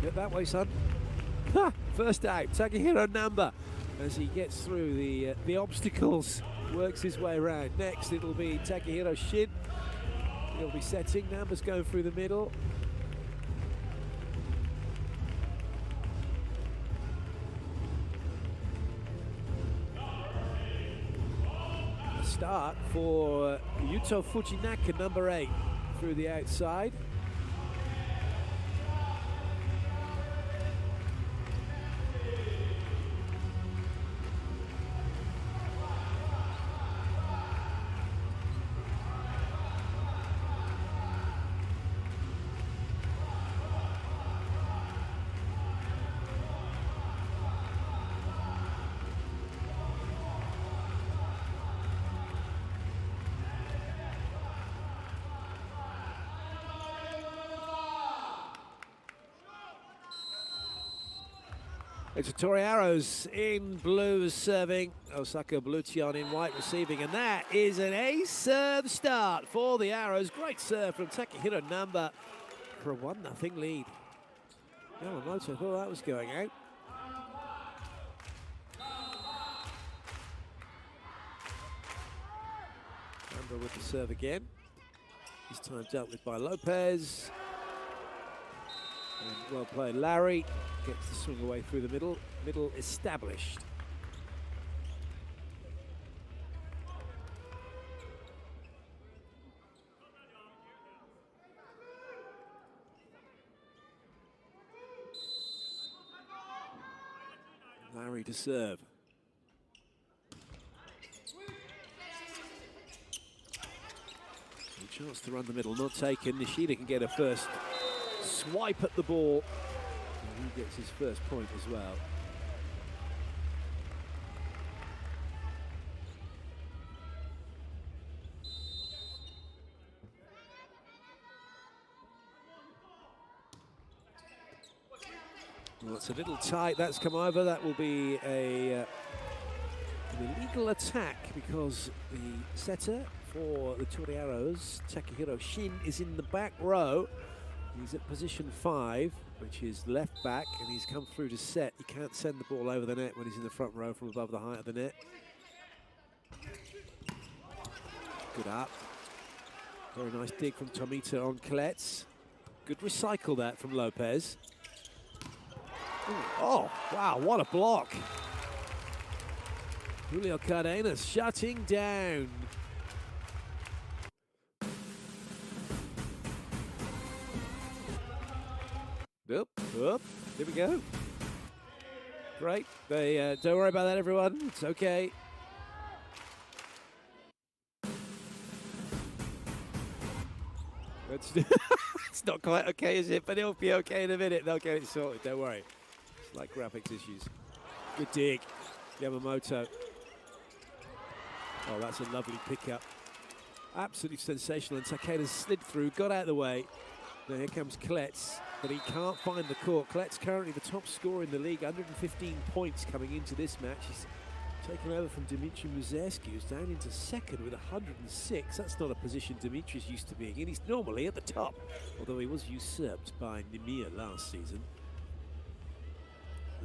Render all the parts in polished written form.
Get that way, son. Ha! First out, Takahiro Namba, as he gets through the obstacles, works his way around. Next, it'll be Takahiro Shin. He'll be setting. Namba's going through the middle. A start for Yuto Fujinaka, number 8, through the outside. It's Tori Arrows in blue serving, Osaka Blution in white receiving, and that is an ace serve start for the Arrows. Great serve from Takahiro Namba for a 1-0 lead. Yamamoto thought that was going out. Namba with the serve again. This time dealt with by Lopez. And well played, Larry. Gets the swing away through the middle. Middle established. Larry to serve. A chance to run the middle, not taken. Nishida can get a first swipe at the ball. And he gets his first point as well. Well, it's a little tight. That's come over. That will be an illegal attack because the setter for the Tori Arrows, Takahiro Shin, is in the back row. He's at position 5, which is left back, and he's come through to set. You can't send the ball over the net when he's in the front row from above the height of the net. Good up. Very nice dig from Tomita on Klets. Good recycle that from Lopez. Ooh. Oh, wow, what a block. Julio Cardenas shutting down. Up, here we go. Great. Don't worry about that, everyone. It's okay. It's not quite okay, is it? But it'll be okay in a minute. They'll get it sorted. Don't worry. It's like graphics issues. Good dig, Yamamoto. Oh, that's a lovely pickup. Absolutely sensational. And Takeda's slid through, got out of the way. Now here comes Klets, but he can't find the court. Klets currently the top scorer in the league, 115 points coming into this match. He's taken over from Dimitri Muzeski, who's down into second with 106. That's not a position Dimitri's used to being in. He's normally at the top, although he was usurped by Nimir last season.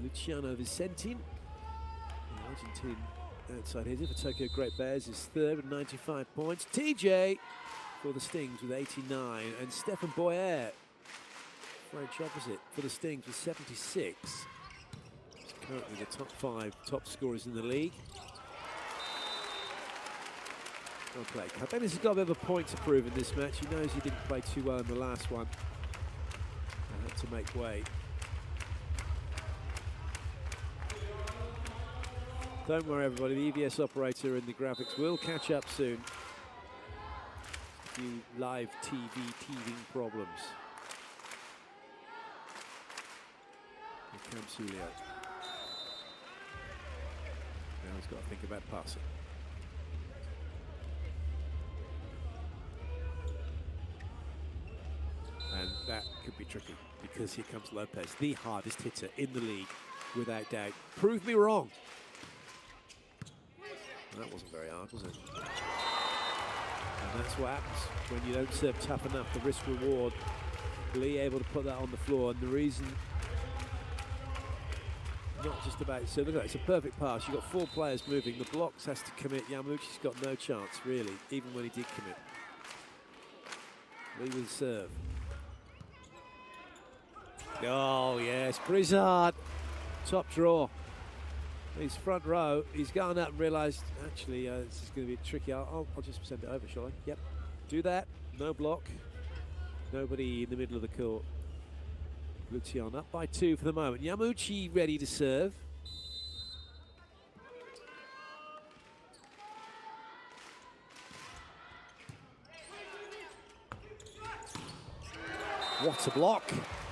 Luciano Vicentin, the Argentine outside hitter for Tokyo Great Bears, is third with 95 points. TJ for the Stings with 89, and Stefan Boyer, French opposite, for the Stings with 76. He's currently the top 5 top scorers in the league. Well played. Cardenas has got a bit of a point to prove in this match. He knows he didn't play too well in the last one. He had to make way. Don't worry, everybody. The EVS operator and the graphics will catch up soon. A few live TV teething problems. Here comes Julio. Now he's got to think about passing. And that could be tricky because here comes Lopez, the hardest hitter in the league, without doubt. Prove me wrong. That wasn't very hard, was it? And that's what happens when you don't serve tough enough. The risk reward. Lee able to put that on the floor, and the reason not just about. So look at that, it's a perfect pass. You've got 4 players moving. The blocks has to commit. Yamauchi's got no chance, really, even when he did commit. Lee with serve. Oh, yes, Brizard. Top draw. He's front row. He's gone up and realised, actually, this is going to be tricky. I'll just send it over, shall I? Yep. Do that. No block. Nobody in the middle of the court. Lucian up by 2 for the moment. Yamauchi ready to serve. What a block.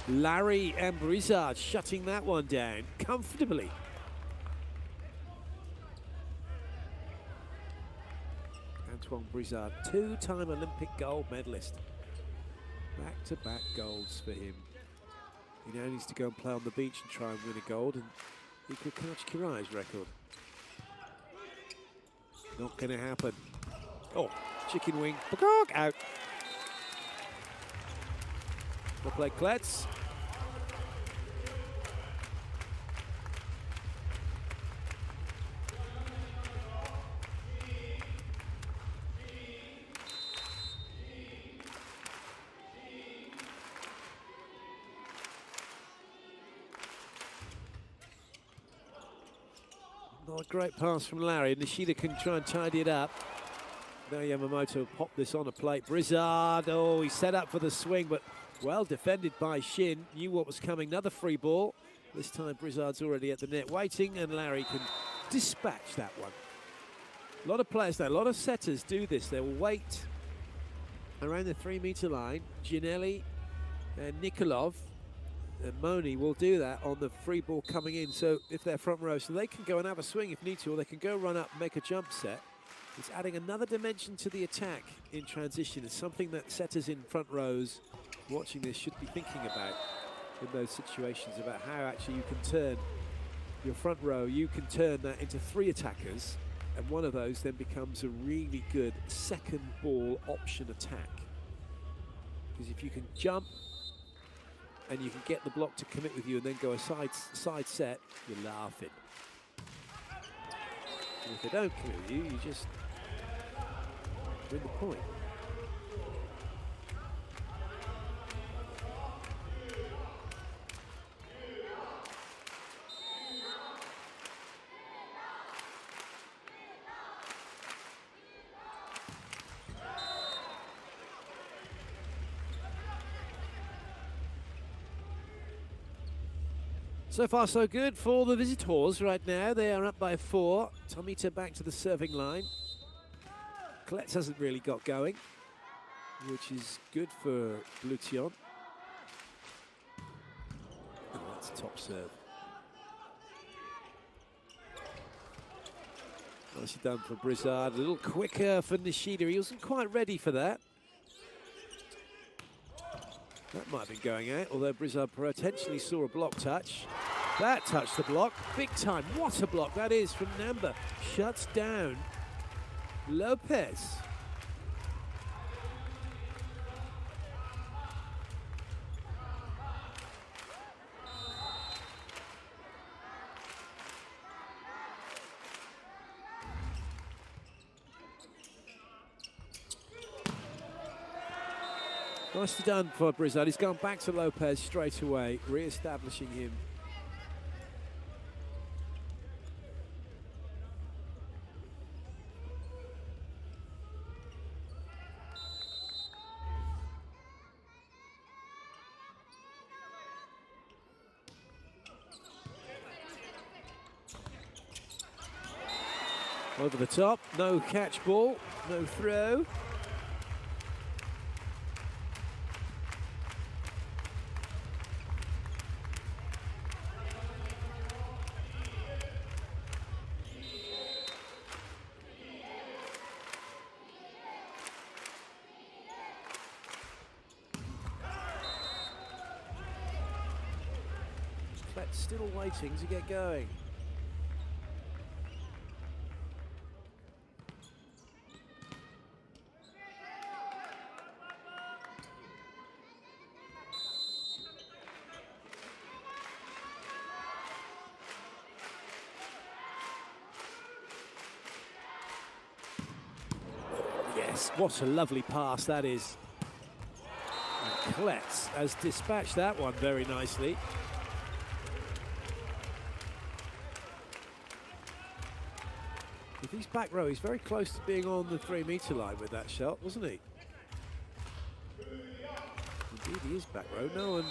Larry and Brizard shutting that one down comfortably. Antoine Brizard, 2-time Olympic gold medalist. Back-to-back golds for him. He now needs to go and play on the beach and try and win a gold and equal Couch Kirai's record. Not going to happen. Oh, chicken wing. Out. Well played, Kletz. Not a great pass from Larry. Nishida can try and tidy it up. Now Yamamoto popped this on a plate. Brizard, oh, he set up for the swing, but well defended by Shin. Knew what was coming. Another free ball. This time Brizard's already at the net waiting, and Larry can dispatch that one. A lot of players there, a lot of setters do this. They will wait around the 3-meter line. Ginelli and Nikolov and Moni will do that on the free ball coming in. So if they're front row, so they can go and have a swing if need to, or they can go run up and make a jump set. It's adding another dimension to the attack in transition. It's something that setters in front rows watching this should be thinking about in those situations, about how actually you can turn your front row, you can turn that into 3 attackers, and one of those then becomes a really good second ball option attack. Because if you can jump and you can get the block to commit with you and then go a side set, you're laughing. And if they don't commit with you, you just win the point. So far, so good for the visitors right now. They are up by 4. Tomita back to the serving line. Kletz hasn't really got going, which is good for Lucian. Oh, that's a top serve. Nicely done for Brizard. A little quicker for Nishida. He wasn't quite ready for that. That might have been going out, although Brizard potentially saw a block touch. That touched the block, big time. What a block that is from Namba. Shuts down Lopez. Nicely done for Brizard. He's gone back to Lopez straight away, re-establishing him. Over the top, no catch ball, no throw. Kletz still waiting to get going. Klets, what a lovely pass that is. And Klets has dispatched that one very nicely. If he's back row, he's very close to being on the 3-metre line with that shot, wasn't he? Indeed, he is back row. No one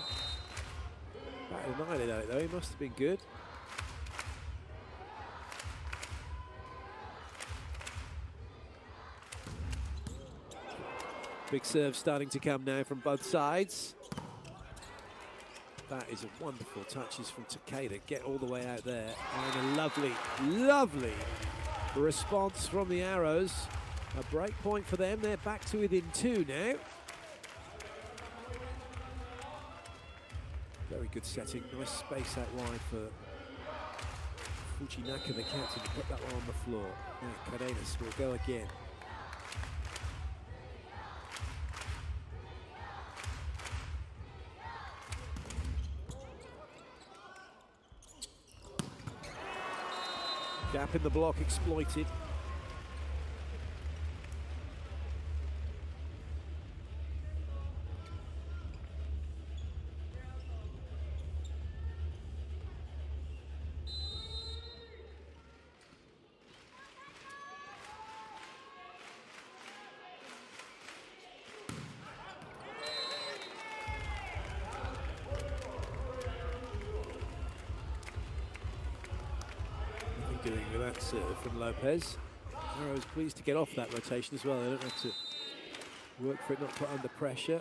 batted an eyelid at it, though. He must have been good. Big serve starting to come now from both sides. That is a wonderful touches from Takeda. Get all the way out there. And a lovely, lovely response from the Arrows. A break point for them. They're back to within 2 now. Very good setting. Nice space out wide for Fujinaka, the captain, to put that one on the floor. Now Cardenas will go again. Gap in the block exploited. Doing with that serve from Lopez. Arrows pleased to get off that rotation as well. They don't have to work for it, not put under pressure.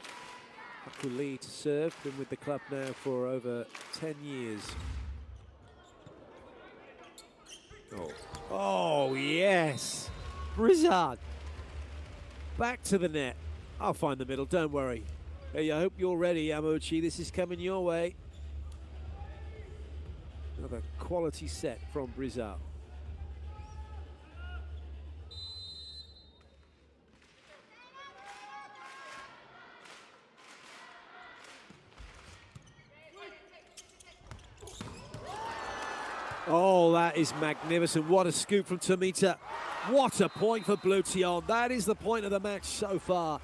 Akul Lee to serve, been with the club now for over 10 years. Oh yes! Brizard! Back to the net. I'll find the middle, don't worry. Hey, I hope you're ready, Yamauchi. This is coming your way. Another quality set from Brizard. Oh, that is magnificent. What a scoop from Tomita. What a point for Blue Tion. That is the point of the match so far.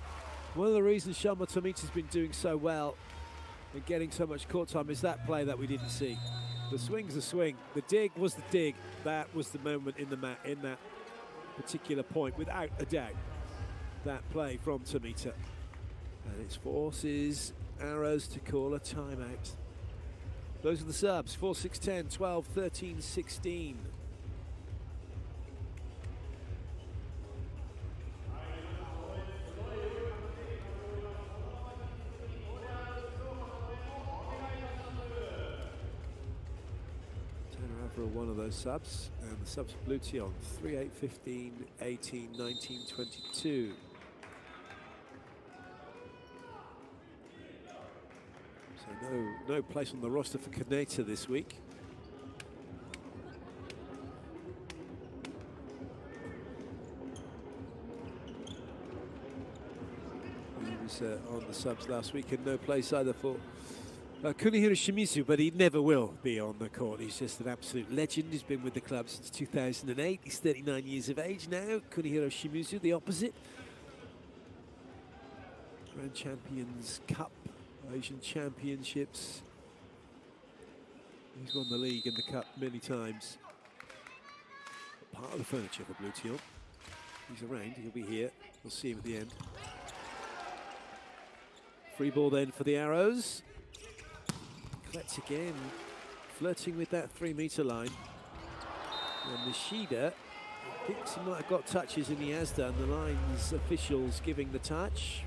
One of the reasons Shanma Tomita's been doing so well and getting so much court time is that play that we didn't see. The swing's the swing. The dig was the dig. That was the moment in the in that particular point, without a doubt. That play from Tomita. And it forces Arrows to call a timeout. Those are the subs. 4, 6, 10, 12, 13, 16. For one of those subs, and the subs Blue Tion 3, 8, 15, 18, 19, 22. So no place on the roster for Kaneta this week. He was on the subs last week, and no place either for Kunihiro Shimizu, but he never will be on the court. He's just an absolute legend. He's been with the club since 2008. He's 39 years of age now. Kunihiro Shimizu, the opposite. Grand Champions Cup, Asian Championships. He's won the league and the cup many times. Part of the furniture for Blue Tion. He's around, he'll be here. We'll see him at the end. Free ball then for the Arrows. Klets again, flirting with that 3-metre line. And Nishida thinks he might have got touches, and he has done. The line's officials giving the touch,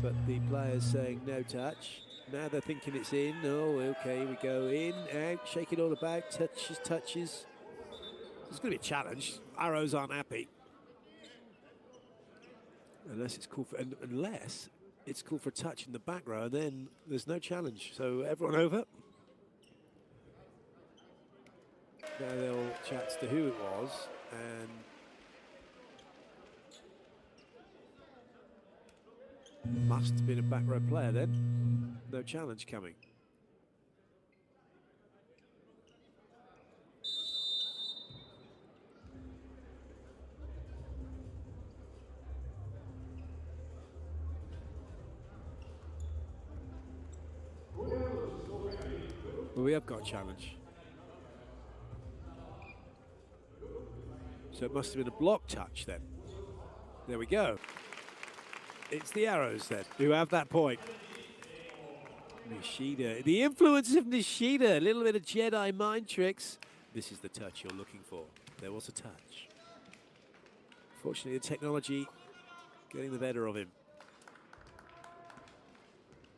but the players saying no touch. Now they're thinking it's in. Oh, okay, here we go. In, out, shake it all about, touches, touches. It's going to be a challenge. Arrows aren't happy. Unless it's called for, unless it's called for a touch in the back row, and then there's no challenge. So everyone over. Now they'll chat as to who it was, and must have been a back row player then. No challenge coming. Well, we have got a challenge. So it must have been a block touch then. There we go. It's the Arrows then who have that point. Nishida, the influence of Nishida, a little bit of Jedi mind tricks. This is the touch you're looking for. There was a touch. Fortunately, the technology getting the better of him.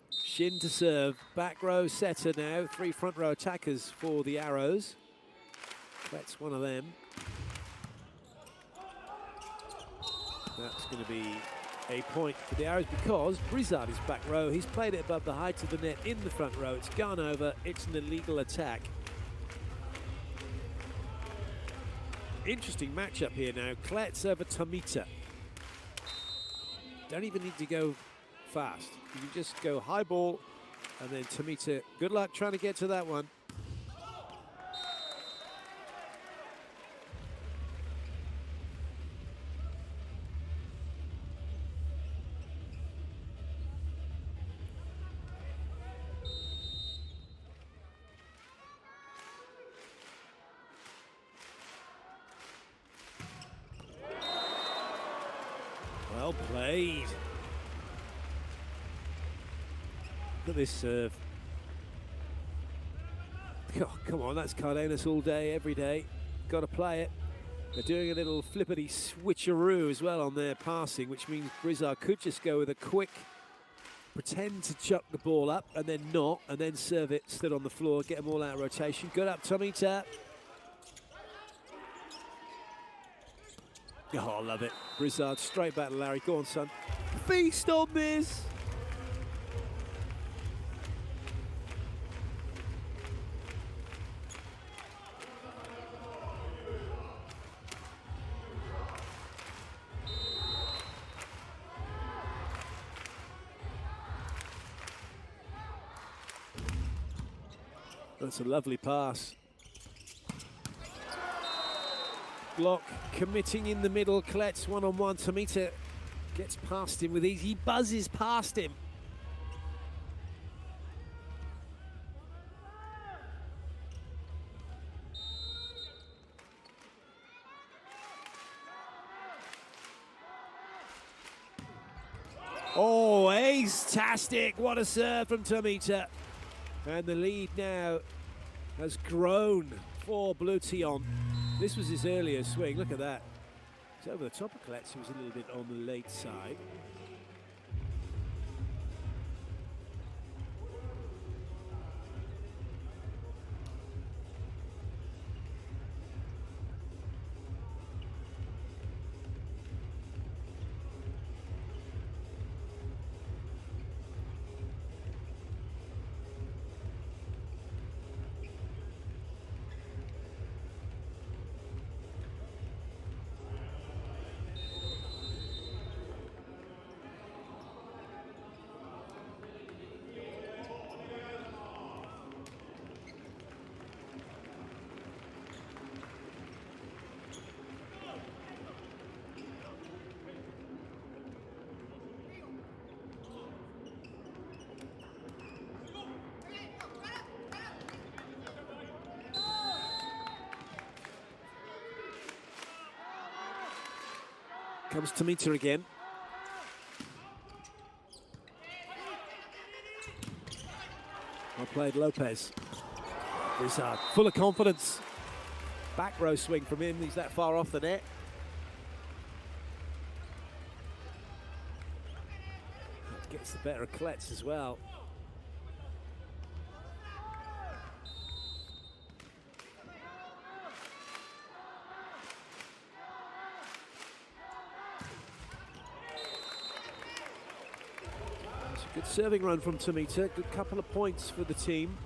Shin to serve, back row setter now, 3 front row attackers for the Arrows. That's one of them. That's going to be a point for the Arrows because Brizard is back row. He's played it above the height of the net in the front row. It's gone over. It's an illegal attack. Interesting matchup here now. Klets over Tomita. Don't even need to go fast. You can just go high ball and then Tomita. Good luck trying to get to that one. Well played. Look at this serve. Oh, come on, that's Cardenas all day, every day. Got to play it. They're doing a little flippity switcheroo as well on their passing, which means Brizard could just go with a quick pretend to chuck the ball up and then not, and then serve it stood on the floor, get them all out of rotation. Good up, Tomita. Oh, I love it. Brizard straight back to Larry. Go on, son. Feast on this. That's a lovely pass. Block committing in the middle. Klets one-on-one. Tomita gets past him with ease. He buzzes past him. Oh, ace-tastic. What a serve from Tomita. And the lead now has grown for Blue Tion. This was his earlier swing. Look at that. It's over the top of Klets, who was a little bit on the late side. Comes Tomita again. Well played, Lopez. Brizard, full of confidence. Back row swing from him. He's that far off the net. That gets the better of Klets as well. Good serving run from Tomita, good couple of points for the team.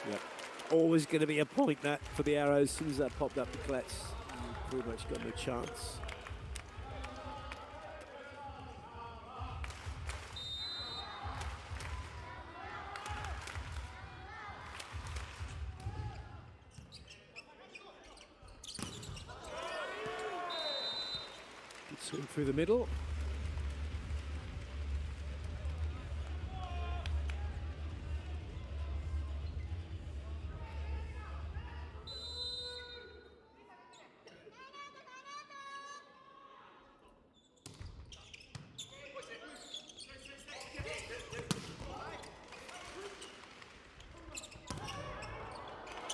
Yep. Always going to be a point that for the Arrows. As soon as that popped up to Klets, pretty much got no chance. Swing through the middle.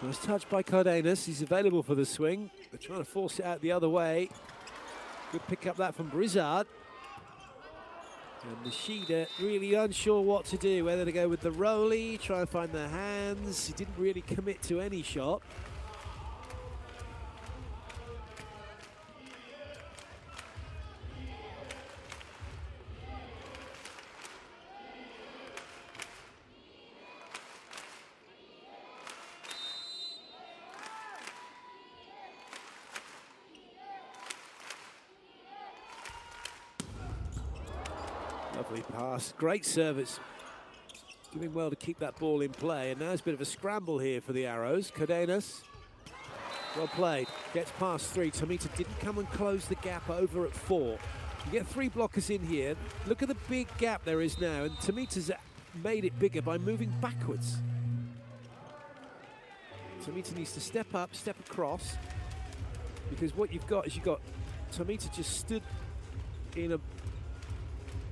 Nice touch by Cardenas. He's available for the swing. They're trying to force it out the other way. Good pick up that from Brizard. And Nishida really unsure what to do, whether to go with the rolly, try and find the hands. He didn't really commit to any shot. Lovely pass, great service. Doing well to keep that ball in play, and now it's a bit of a scramble here for the Arrows. Cardenas, well played, gets past three. Tomita didn't come and close the gap over at four. You get three blockers in here. Look at the big gap there is now, and Tomita's made it bigger by moving backwards. Tomita needs to step up, step across, because what you've got is Tomita just stood in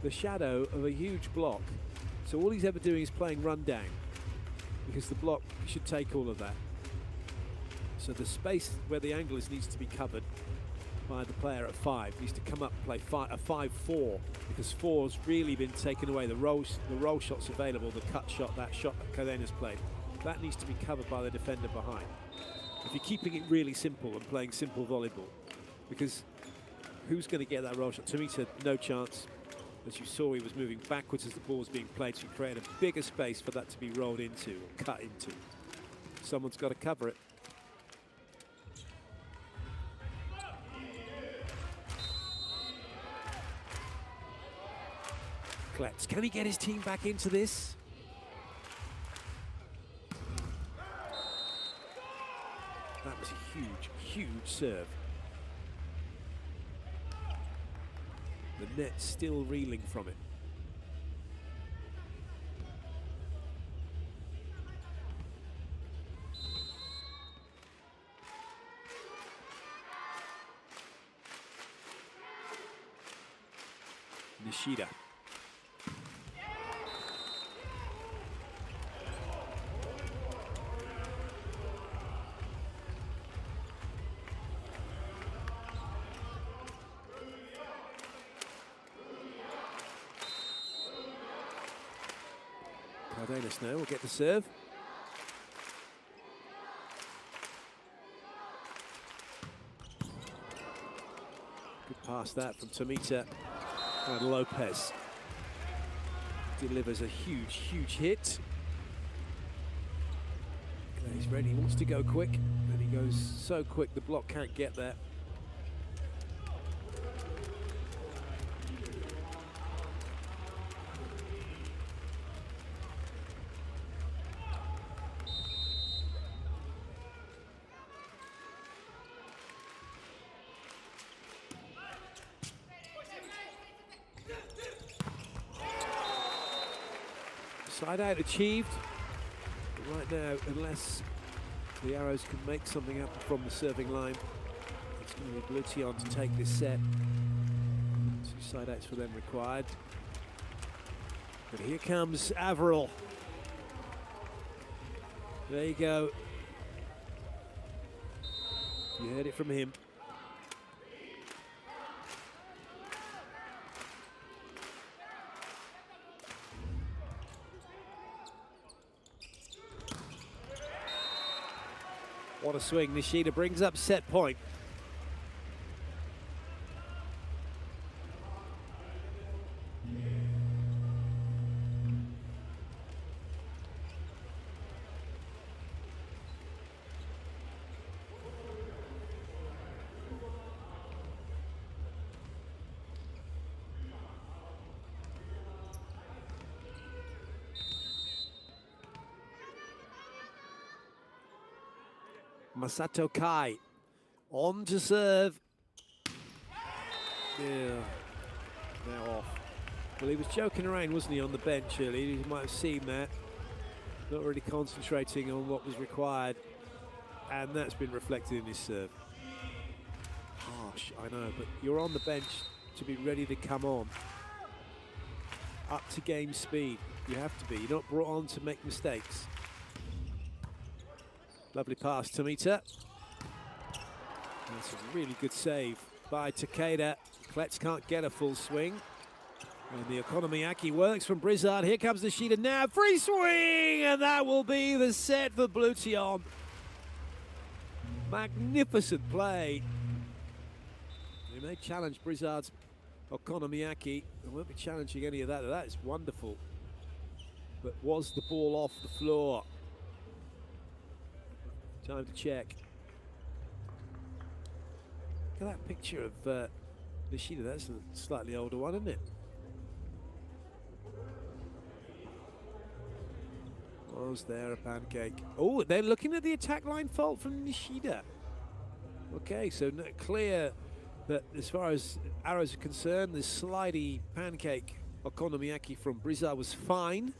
the shadow of a huge block. So all he's ever doing is playing run down, because the block should take all of that. So the space where the angle is needs to be covered by the player at five. Needs to come up and play a 5-4, because four's really been taken away. The roll shot's available, the cut shot, that shot that Cardenas played, that needs to be covered by the defender behind. If you're keeping it really simple and playing simple volleyball, because who's going to get that roll shot? Tomita, no chance. As you saw, he was moving backwards as the ball was being played, so you create a bigger space for that to be rolled into or cut into. Someone's got to cover it. Klets, can he get his team back into this? That was a huge, huge serve. The net's still reeling from it. Nishida. Cardenas now will get the serve. Good pass that from Tomita, and Lopez delivers a huge, huge hit. Okay, he's ready, he wants to go quick, and he goes so quick the block can't get there. Side out achieved. But right now, unless the Arrows can make something happen from the serving line, it's going to be Blution to take this set. 2 side outs for them required. But here comes Averill. There you go. You heard it from him. What a swing. Nishida brings up set point. Masato Kai on to serve. Yeah, now off. Well, he was joking around, wasn't he, on the bench earlier? You might have seen that. Not really concentrating on what was required. And that's been reflected in his serve. Harsh, I know, but you're on the bench to be ready to come on. Up to game speed. You have to be. You're not brought on to make mistakes. Lovely pass, Tomita. That's a really good save by Takeda. Klets can't get a full swing. And the Okonomiyaki works from Brizard. Here comes Nishida now. Free swing! And that will be the set for Blution. Magnificent play. They may challenge Brizard's Okonomiyaki. They won't be challenging any of that. That is wonderful. But was the ball off the floor? Time to check. Look at that picture of Nishida. That's a slightly older one, isn't it? Was there a pancake? Oh, they're looking at the attack line fault from Nishida. Okay, so clear that as far as arrows are concerned, the slidey pancake Okonomiyaki from Brizard was fine,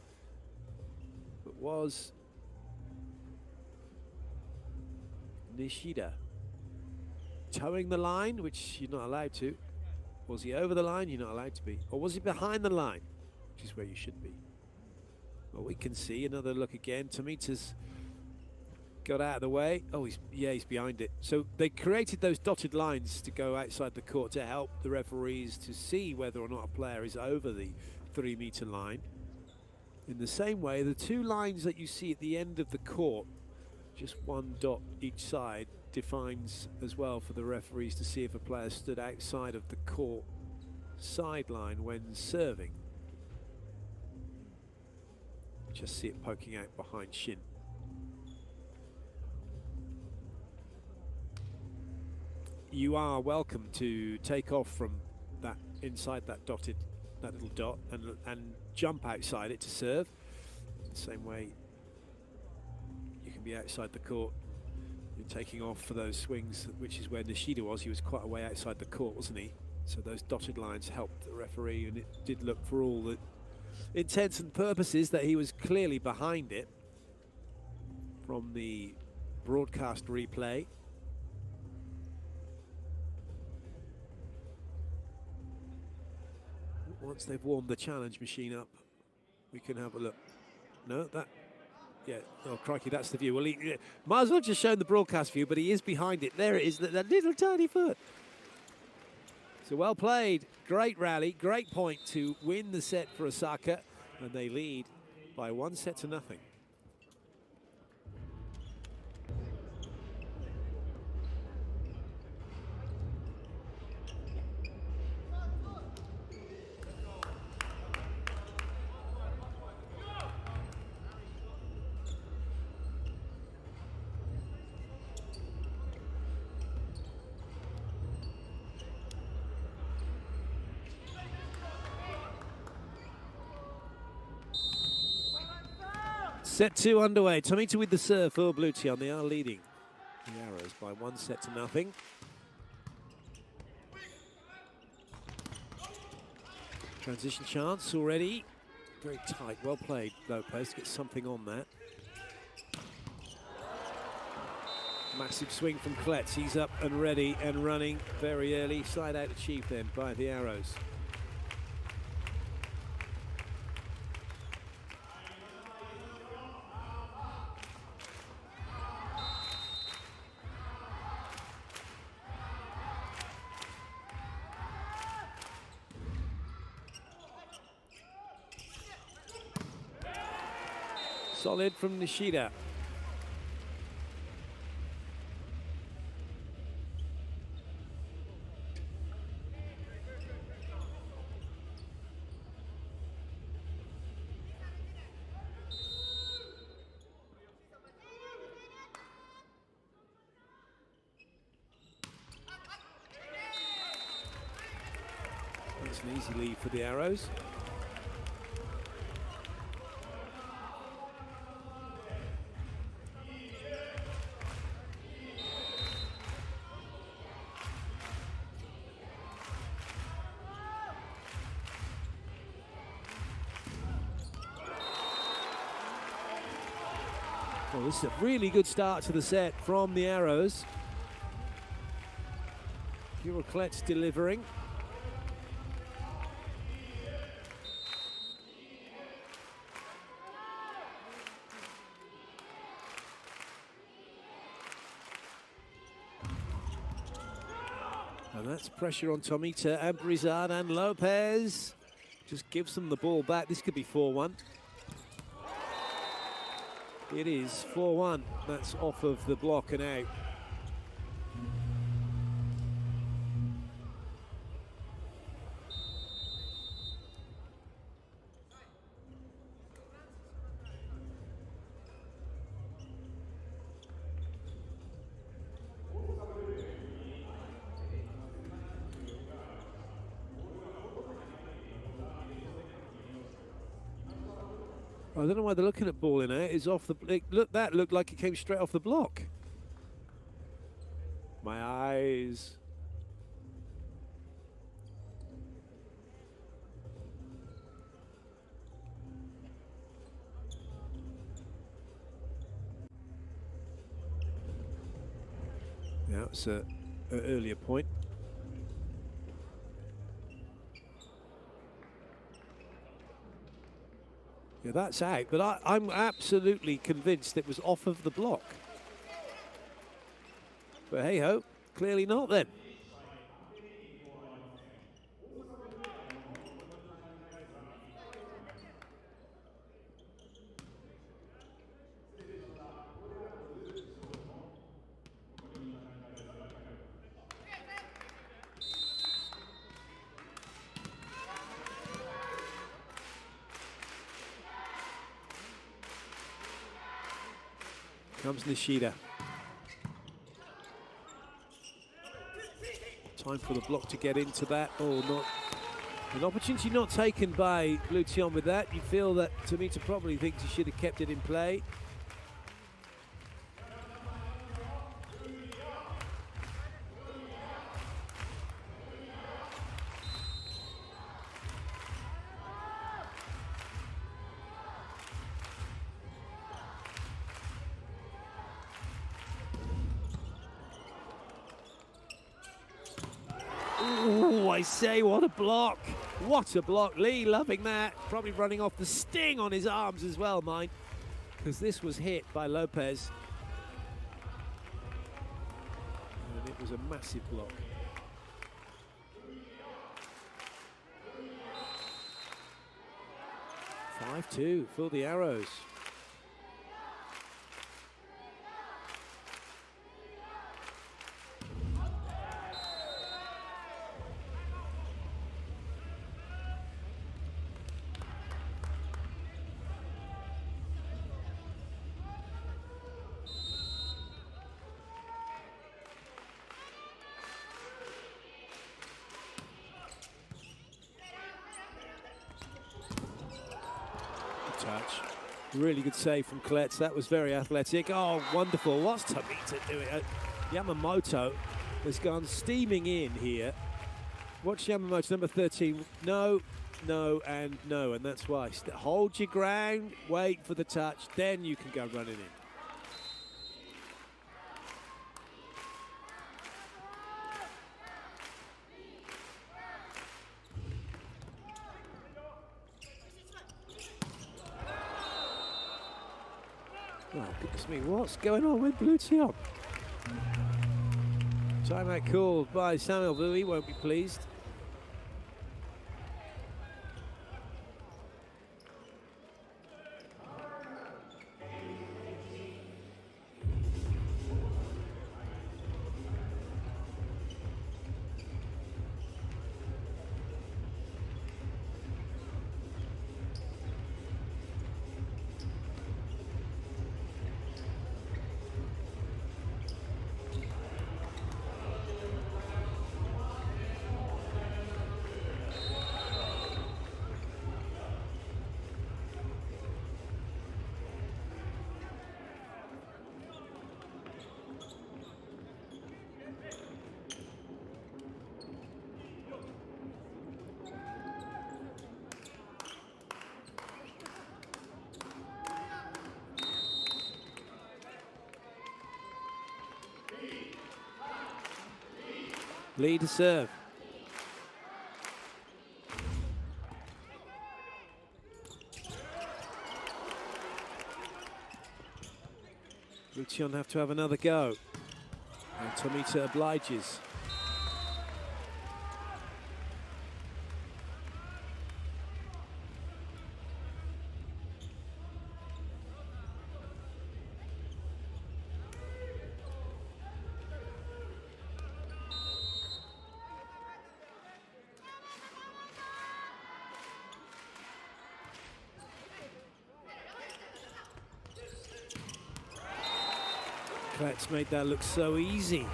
but was Nishida towing the line, which you're not allowed to. Was he over the line? You're not allowed to be. Or was he behind the line, which is where you should be? Well, we can see another look again. Tomita's got out of the way. Oh, he's behind it. So they created those dotted lines to go outside the court to help the referees to see whether or not a player is over the 3-meter line. In the same way, the two lines that you see at the end of the court, just one dot each side, defines as well for the referees to see if a player stood outside of the court sideline when serving. Just see it poking out behind Shin. You are welcome to take off from that inside that little dot and jump outside it to serve. The same way you can be outside the court. You're taking off for those swings, which is where Nishida was. He was quite a way outside the court, wasn't he? So those dotted lines helped the referee, and it did look for all the intents and purposes that he was clearly behind it from the broadcast replay. Once they've warmed the challenge machine up, we can have a look. No, that, yeah, oh crikey, that's the view. Well, he might as well just show the broadcast view, but he is behind it. There it is, that little tiny foot. So well played, great rally, great point to win the set for Osaka, and they lead by 1-0. Set 2 underway. Tomita with the serve for Blution. They are leading the Arrows by 1-0. Transition chance already. Very tight. Well played, Lopez. Get something on that. Massive swing from Klets. He's up and ready and running very early. Side out achieved then by the Arrows. Solid from Nishida. That's an easy lead for the Arrows. Well, this is a really good start to the set from the Arrows. Kirill Klets delivering. And that's pressure on Tomita and Brizard, and Lopez just gives them the ball back. This could be 4-1. It is 4-1. That's off of the block and out. I don't know why they're looking at ball in out. It's off the. That looked like it came straight off the block. My eyes. Yeah, it's an earlier point. Yeah, that's out, but I'm absolutely convinced it was off of the block. But hey-ho, clearly not then. Comes Nishida. Time for the block to get into that. Oh, not an opportunity not taken by Blue Tion with that. You feel that Tomita probably thinks he should have kept it in play. Oh, I say, what a block. What a block. Lee loving that. Probably running off the sting on his arms as well, mine. Because this was hit by Lopez. And it was a massive block. (5-2) for the Arrows. Touch. Really good save from Klets. That was very athletic. Oh, wonderful. What's Tomita doing? Yamamoto has gone steaming in here. Watch Yamamoto, number 13. No, no, and no. And that's why. Hold your ground, wait for the touch, then you can go running in. Oh, goodness me, what's going on with Blue Tion? Timeout called by Samuel Vu, he won't be pleased. Lee to serve. Lucian have to have another go. And Tomita obliges. Klets made that look so easy.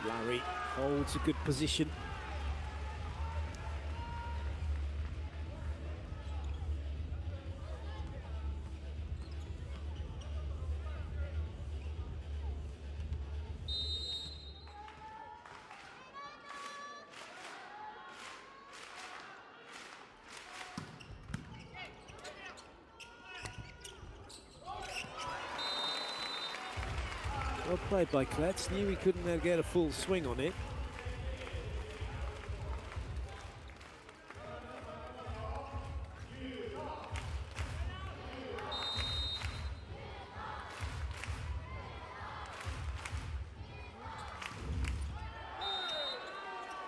Larry holds a good position. Well played by Klets. Knew he couldn't get a full swing on it.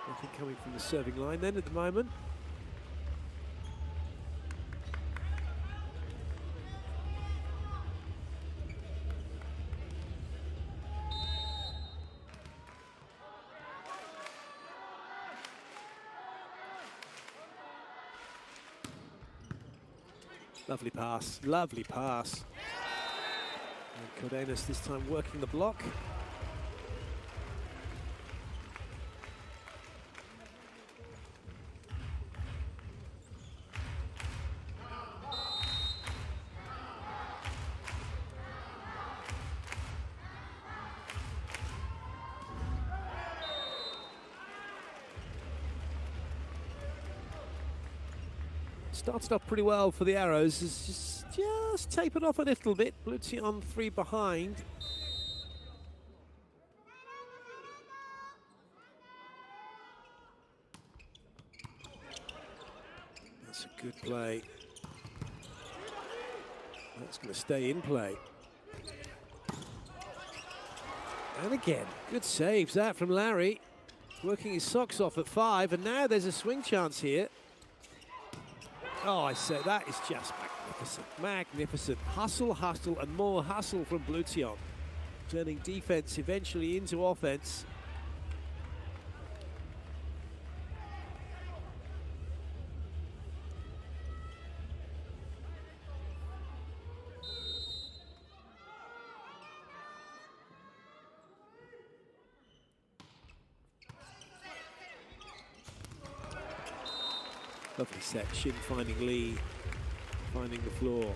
Nothing coming from the serving line then at the moment. Lovely pass, lovely pass. And Cardenas this time working the block. Started off pretty well for the Arrows. It's just tapered off a little bit. Blutzi on 3 behind. That's a good play. That's going to stay in play. And again, good saves that from Larry. Working his socks off at 5, and now there's a swing chance here. Oh, I say, that is just magnificent. Magnificent. Hustle, hustle, and more hustle from Blution. Turning defense eventually into offense. Lovely set, Shin finding Lee, finding the floor.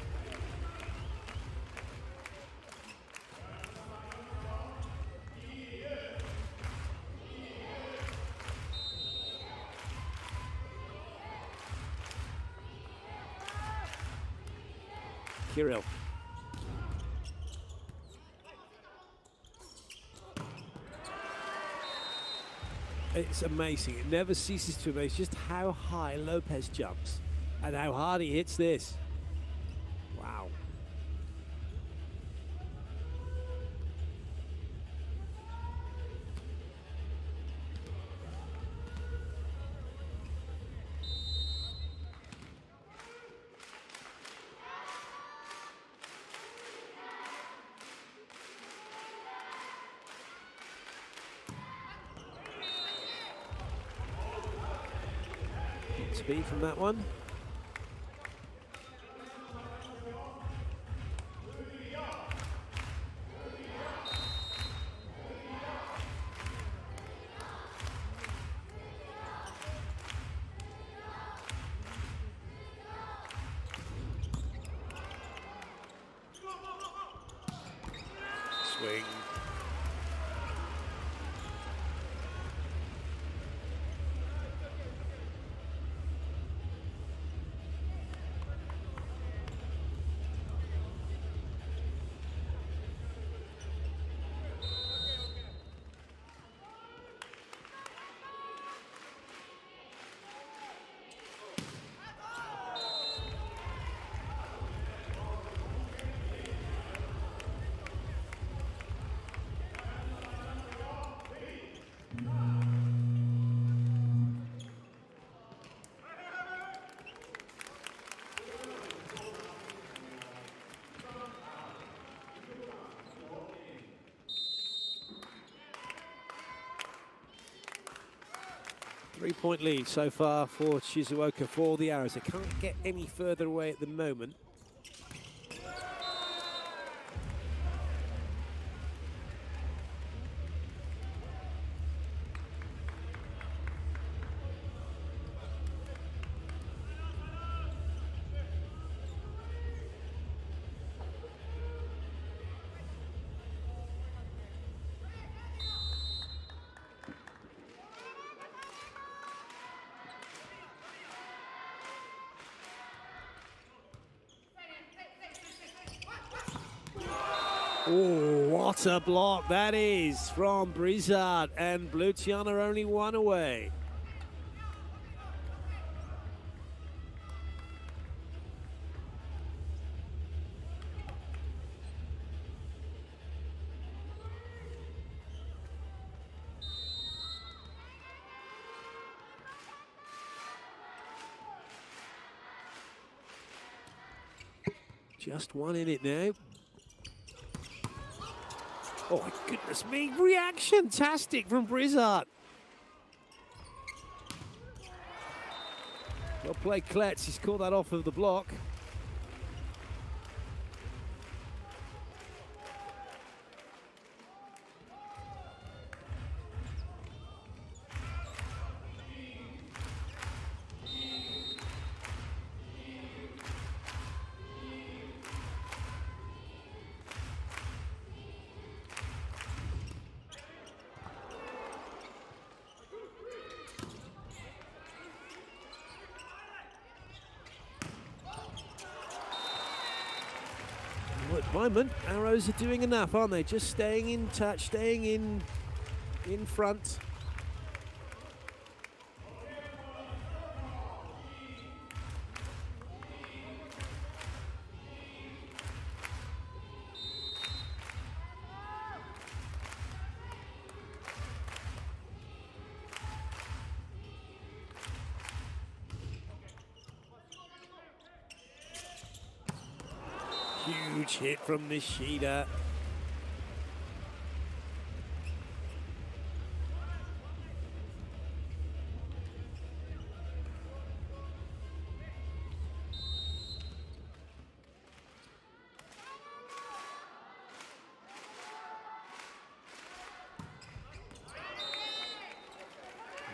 Kirill. It's amazing. It never ceases to amaze just how high Lopez jumps and how hard he hits this. Wow. Speed from that one. 3-point lead so far for Shizuoka for the Arrows. They can't get any further away at the moment. Oh, what a block that is from Brizard, and Blue Tian are only one away. Just one in it now. Oh, my goodness me. Reaction-tastic from Brizard. Well played, Klets. He's caught that off of the block. Well, at the moment, Arrows are doing enough, aren't they? Just staying in touch, staying in front. Huge hit from Nishida.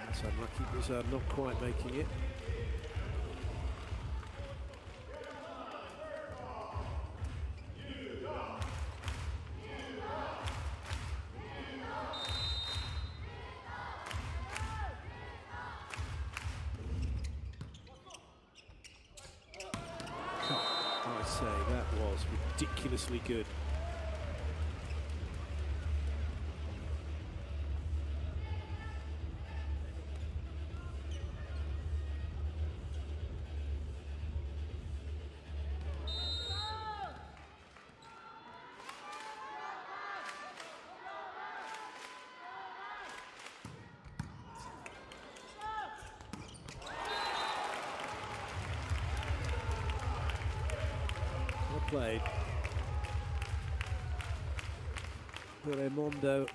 That's unlucky, Brizard not quite making it. I say that was ridiculously good. Played. Raimondo.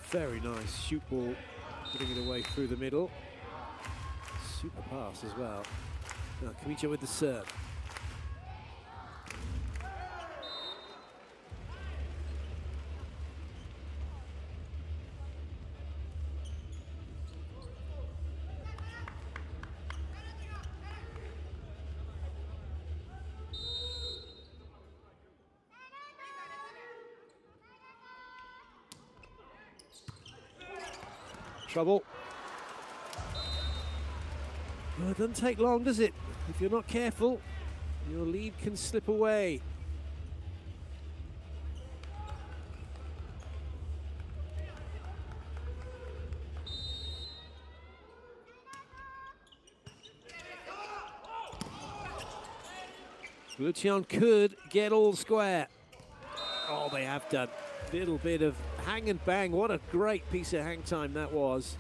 Very nice shoot ball, getting it away through the middle. Super pass as well. Now Kamicho with the serve. Trouble. Well, it doesn't take long, does it? If you're not careful, your lead can slip away. Blue Tian could get all square. Oh, they have done. Little bit of hang and bang. What a great piece of hang time that was.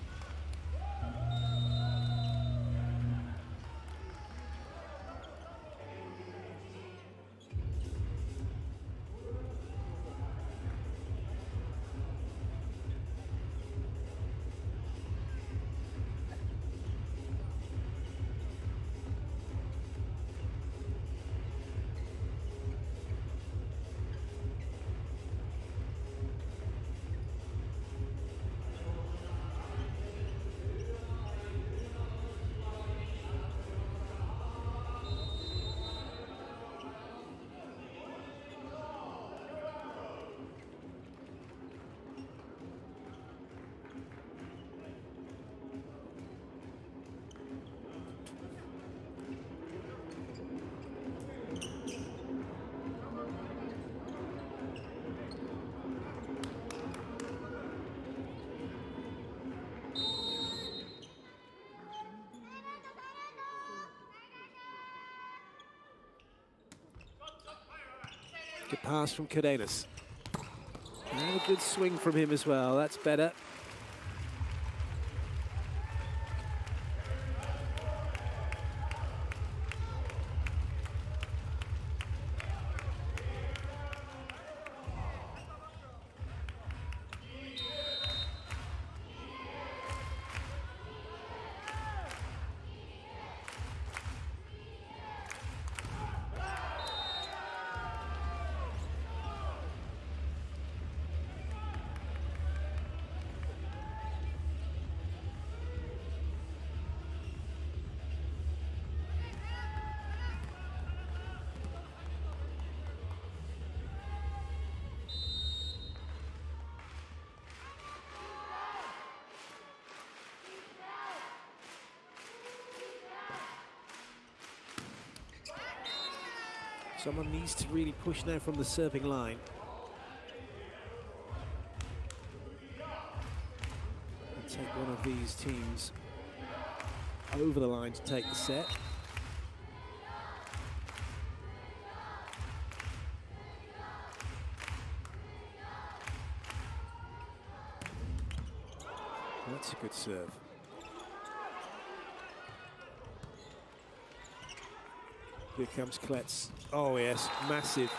Good pass from Cardenas. And a good swing from him as well. That's better. Someone needs to really push now from the serving line. And take one of these teams over the line to take the set. That's a good serve. Here comes Klets. Oh yes, massive.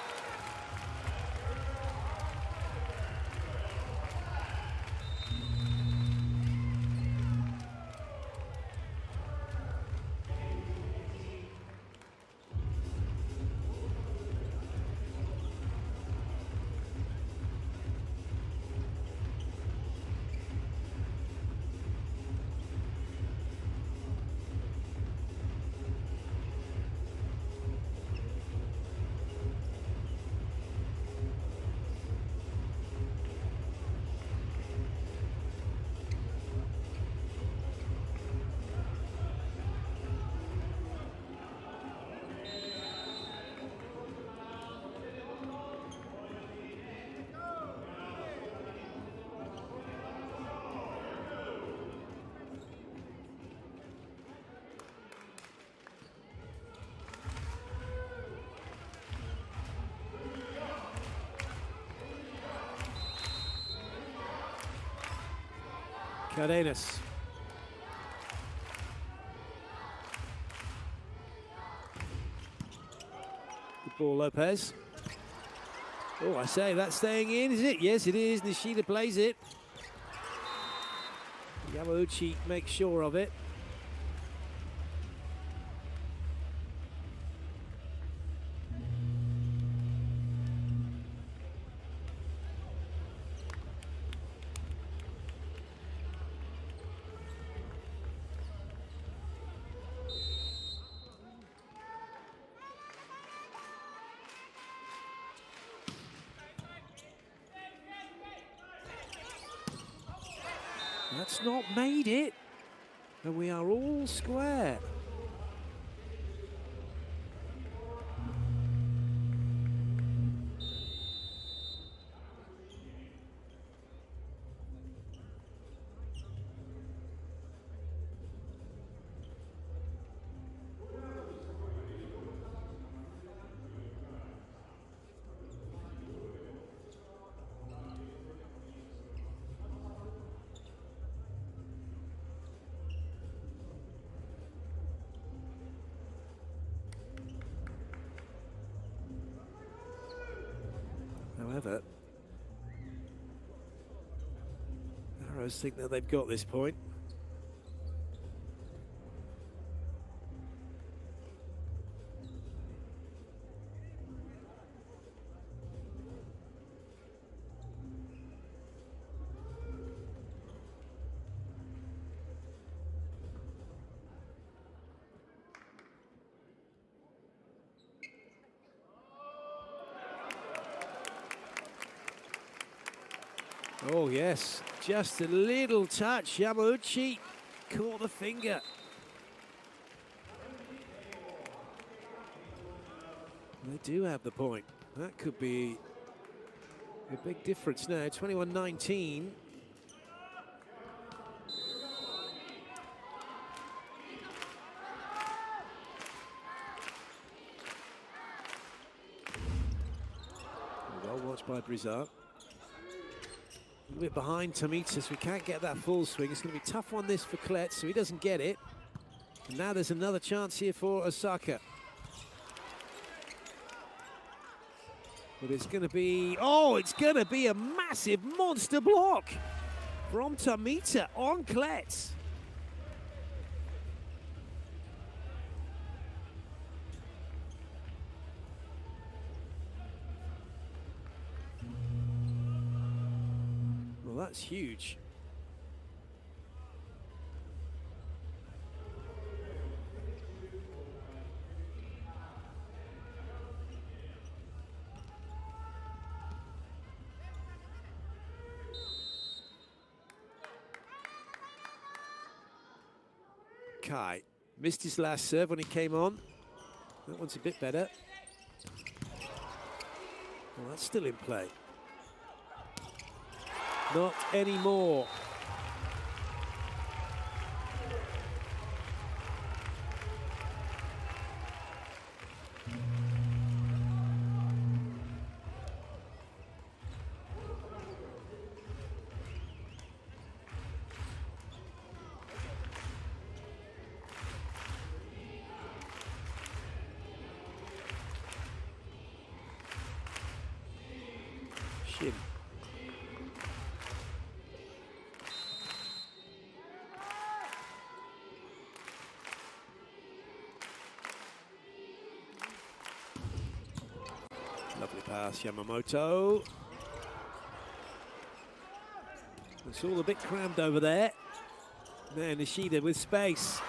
Cardenas. Good ball, Lopez. Oh, I say, that's staying in, is it? Yes, it is. Nishida plays it. Yamauchi makes sure of it. That's not made it, and we are all square. However, Arrows think that they've got this point. Oh yes, just a little touch. Yamauchi caught the finger. They do have the point. That could be a big difference now. 21-19. Well watched by Brizard. A little bit behind Tomita, so we can't get that full swing. It's going to be a tough one this for Klets, so he doesn't get it. And now there's another chance here for Osaka. But it's going to be, oh, it's going to be a massive monster block from Tomita on Klets. Well, that's huge. Kai missed his last serve when he came on. That one's a bit better. Well, that's still in play. Not anymore. Shin. Lovely pass, Yamamoto. It's all a bit crammed over there. There, Nishida with space.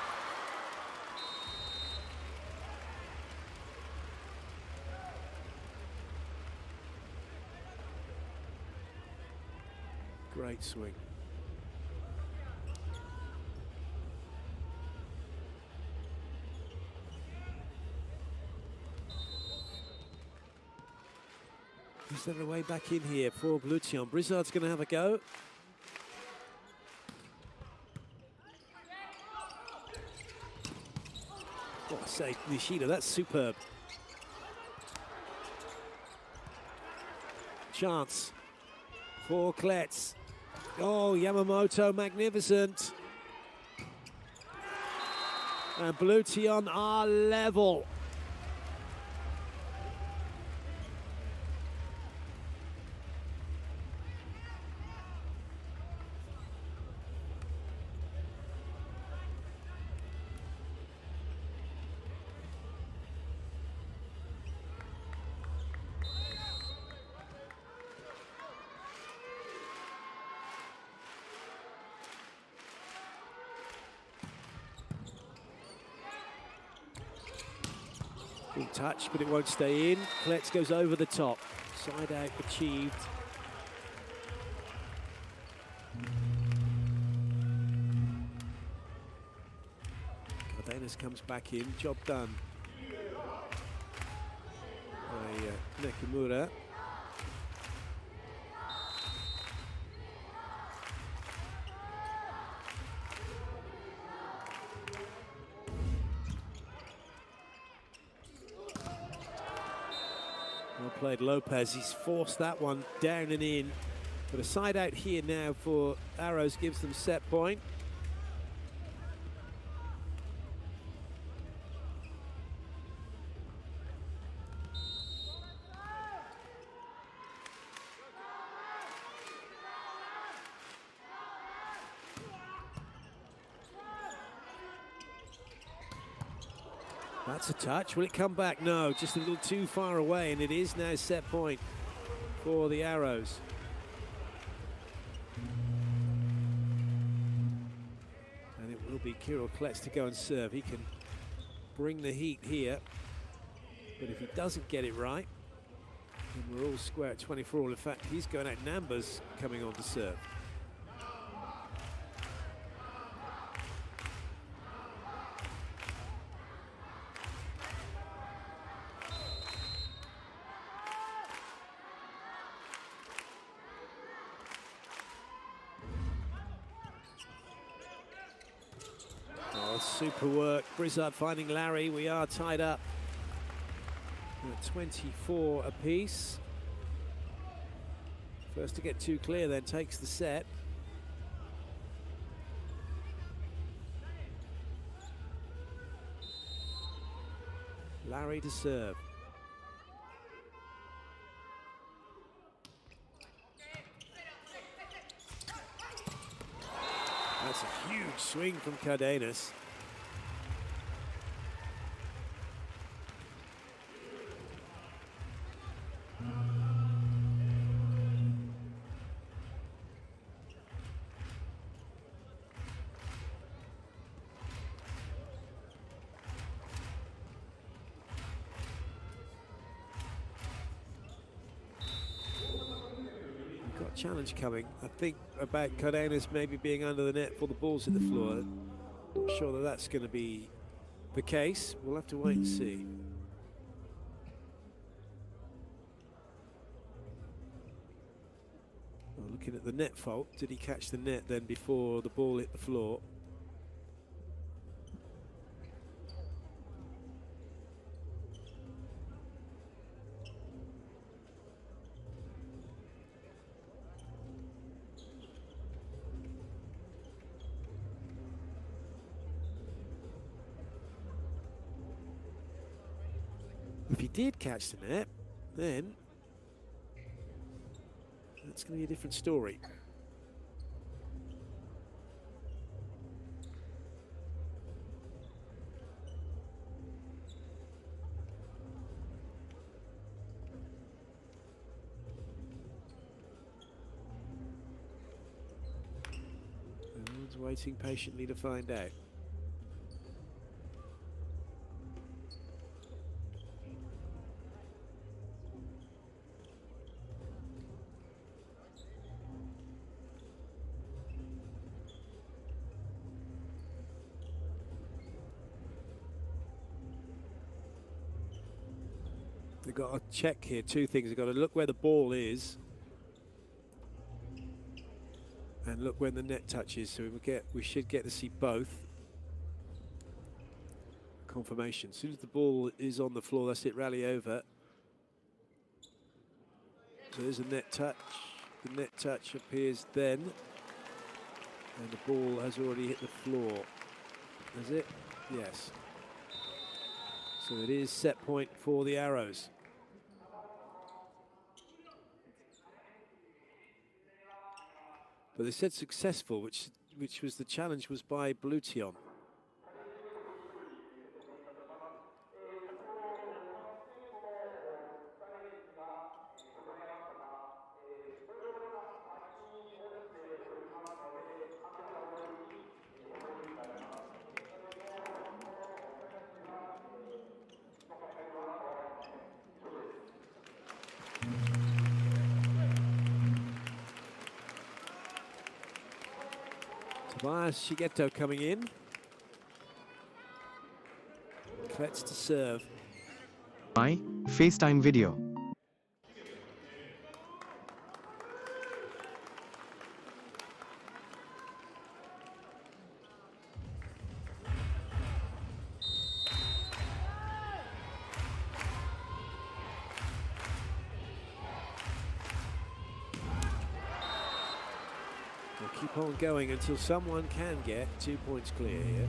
Great swing. Is there a way back in here for Blution? Brizard's going to have a go. Oh, I say, Nishida, that's superb. Chance for Klets. Oh, Yamamoto, magnificent. And Blution are level. Good touch, but it won't stay in. Klets goes over the top. Side out achieved. Cardenas comes back in. Job done by Nakamura. Well played Lopez, he's forced that one down and in. But a side out here now for Arrows gives them set point. That's a touch. Will it come back? No, just a little too far away, and it is now set point for the Arrows. And it will be Kirill Klets to go and serve. He can bring the heat here, but if he doesn't get it right, then we're all square at 24 all. In fact, he's going out. Namba's coming on to serve. Super work. Brizard finding Larry. We are tied up at 24 apiece. First to get too clear, then takes the set. Larry to serve. That's a huge swing from Cardenas. Got a challenge coming. I think about Cardenas maybe being under the net for the balls at the floor. Not sure that that's going to be the case. We'll have to wait and see. Well, looking at the net fault, did he catch the net then before the ball hit the floor? If he did catch the net, then that's going to be a different story. Everyone's waiting patiently to find out. They've got to check here two things. They've got to look where the ball is and look when the net touches. So we should get to see both. Confirmation. As soon as the ball is on the floor, that's it, rally over. So there's a net touch. The net touch appears then. And the ball has already hit the floor. Has it? Yes. So it is set point for the Arrows. But they said successful, which was the challenge was by Blution. Tobias Shigeto coming in. Kletz to serve. FaceTime video. We'll keep on going until someone can get 2 points clear here.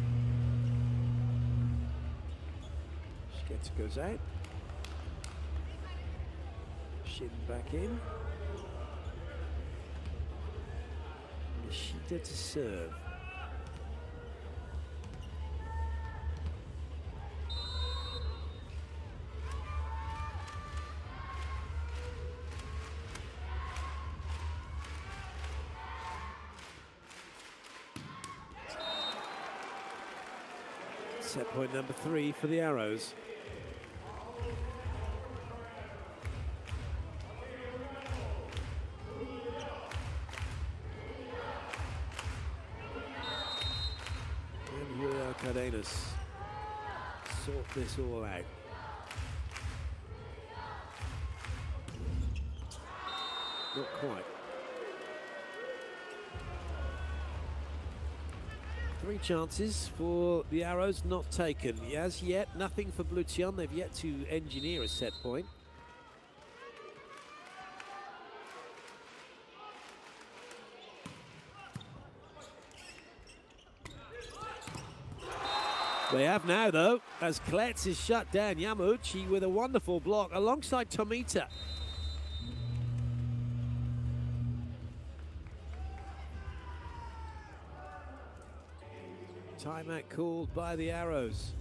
Shigeto goes out. Shin back in. Nishida to serve. Set point number 3 for the Arrows. And Julio Cardenas sort this all out. Not quite. 3 chances for the Arrows, not taken. As yet, nothing for Blution. They've yet to engineer a set point. They have now, though, as Klets is shut down. Yamauchi with a wonderful block alongside Tomita. Timeout called by the Arrows.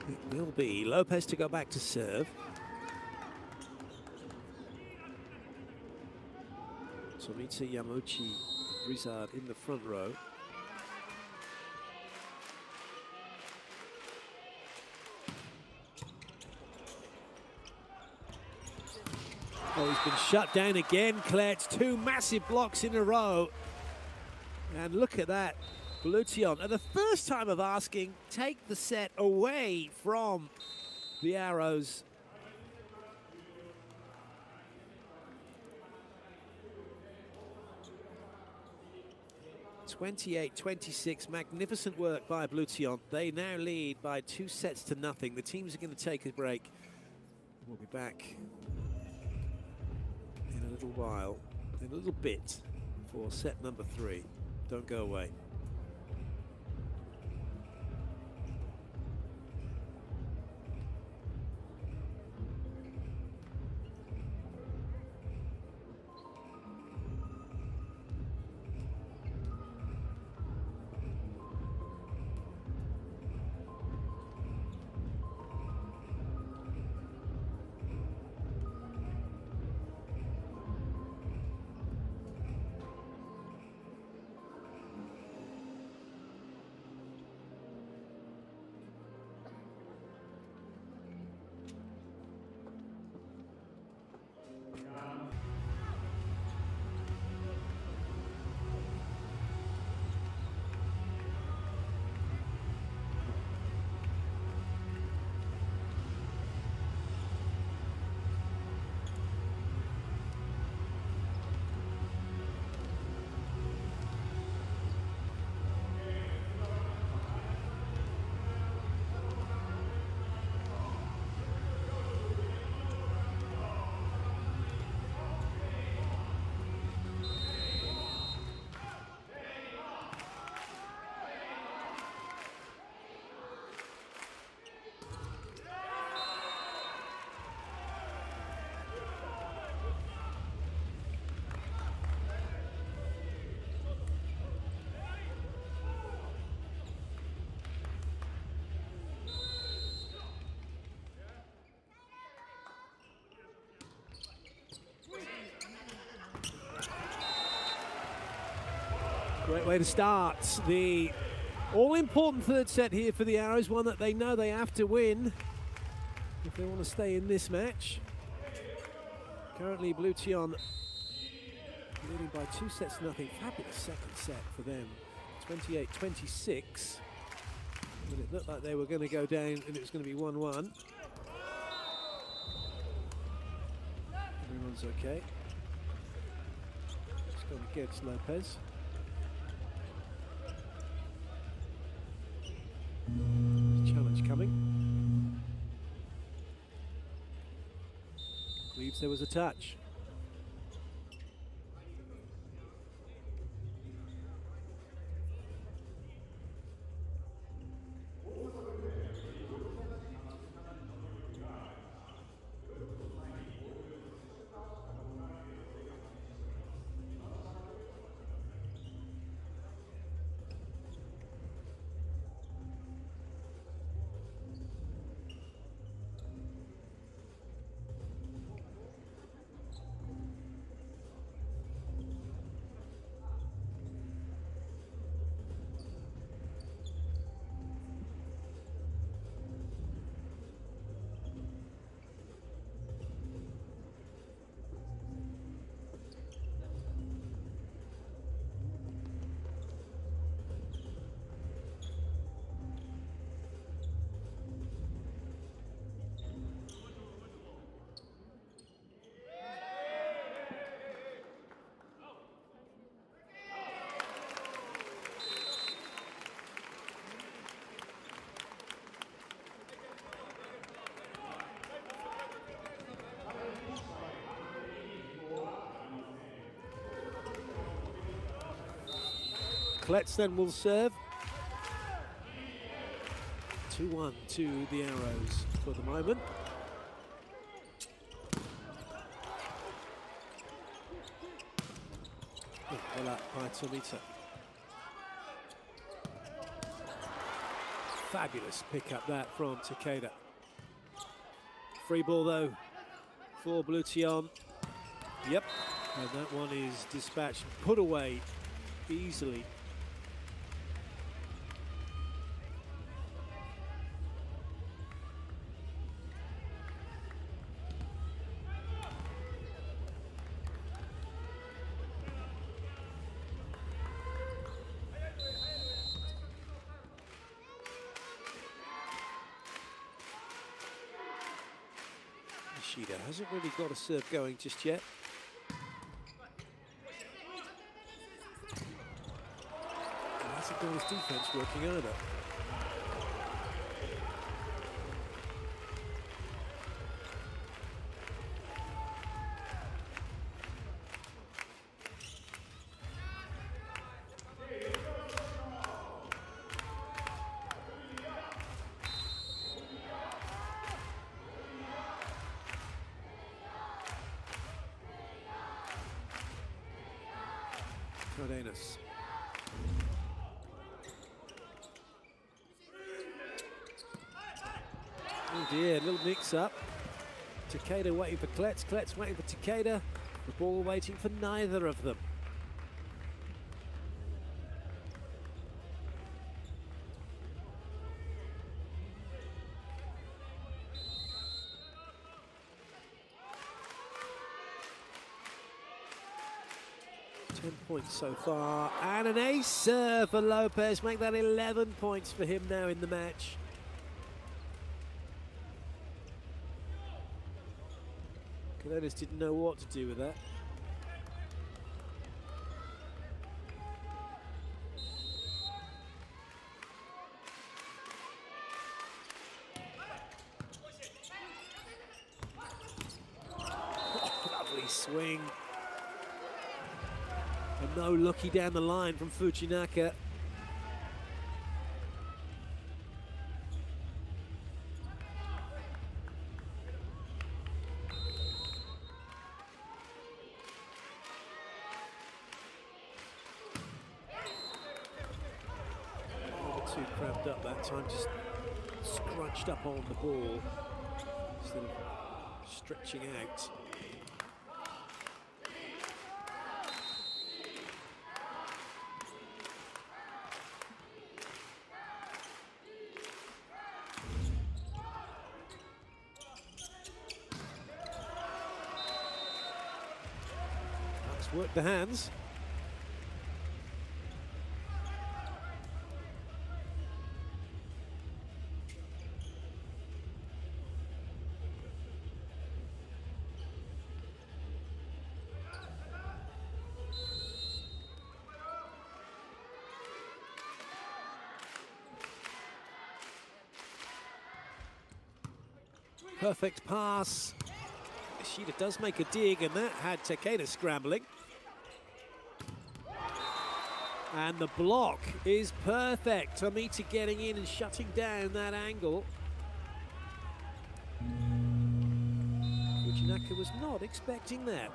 It will be Lopez to go back to serve. Tomita, Yamauchi, Rizard in the front row. Oh, he's been shut down again, Klets. Two massive blocks in a row. And look at that. Bloution, at the first time of asking, take the set away from the Arrows. (28-26), magnificent work by Bloution. They now lead by 2-0. The teams are going to take a break. We'll be back in a little while, in a little bit, for set number 3. Don't go away. Great way to start the all-important third set here for the Arrows, one that they know they have to win if they want to stay in this match. Currently, Bloution leading by 2-0. Fabulous second set for them, 28-26. But it looked like they were going to go down and it was going to be 1-1. Everyone's okay. It's going against Lopez. Challenge coming. Believes there was a touch. Klets then will serve. 2-1 to the Arrows for the moment. Oh, well up by Tomita. Fabulous pick up that from Takeda. Free ball though for Blution. Yep, and that one is dispatched, put away easily. Ishida hasn't really got a serve going just yet. And hasn't got his defense working either. Cardenas. Oh dear, little mix up. Takeda waiting for Klets, Klets waiting for Takeda. The ball waiting for neither of them. Points so far, and an ace serve for Lopez, make that 11 points for him now in the match. Cardenas didn't know what to do with that. Oh, lovely swing. And no looky down the line from Fujinaka. Too cramped up that time, just scrunched up on the ball instead of stretching out. Work the hands. Perfect pass. Ishida does make a dig, and that had Takeda scrambling. And the block is perfect. Tomita getting in and shutting down that angle. Fujinaka was not expecting that.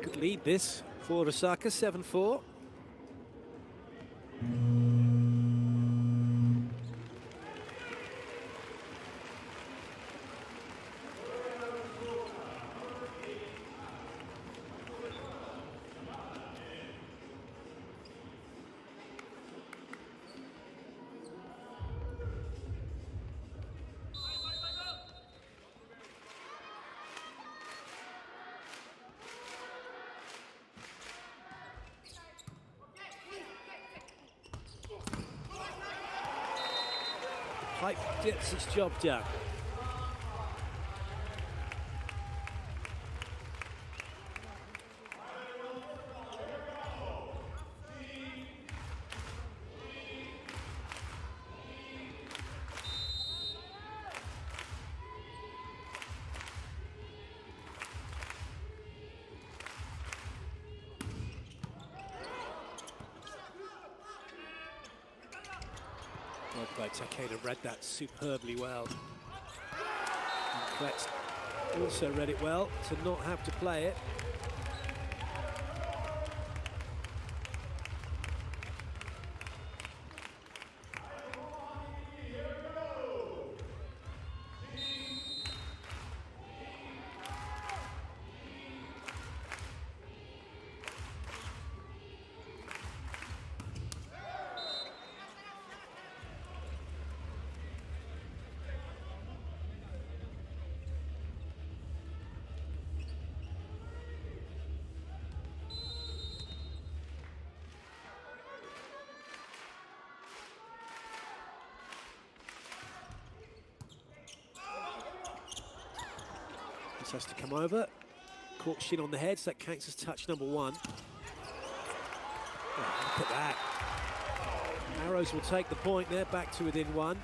Could lead this for Osaka, 7-4. quite gets its job done. By Takeda read that superbly well. And Klets also read it well to not have to play it. Has to come over. Caught shin on the head, so that counts as touch number 1. Oh, look at that. Arrows will take the point there, back to within 1.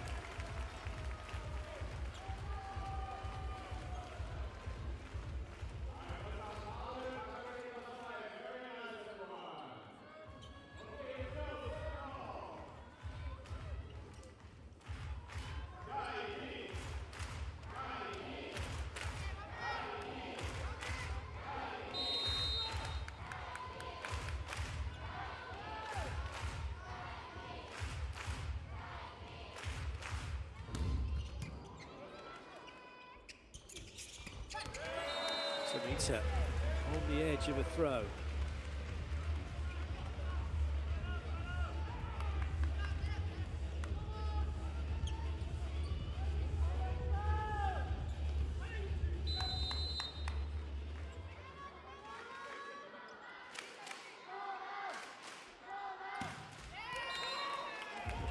Samita on the edge of a throw.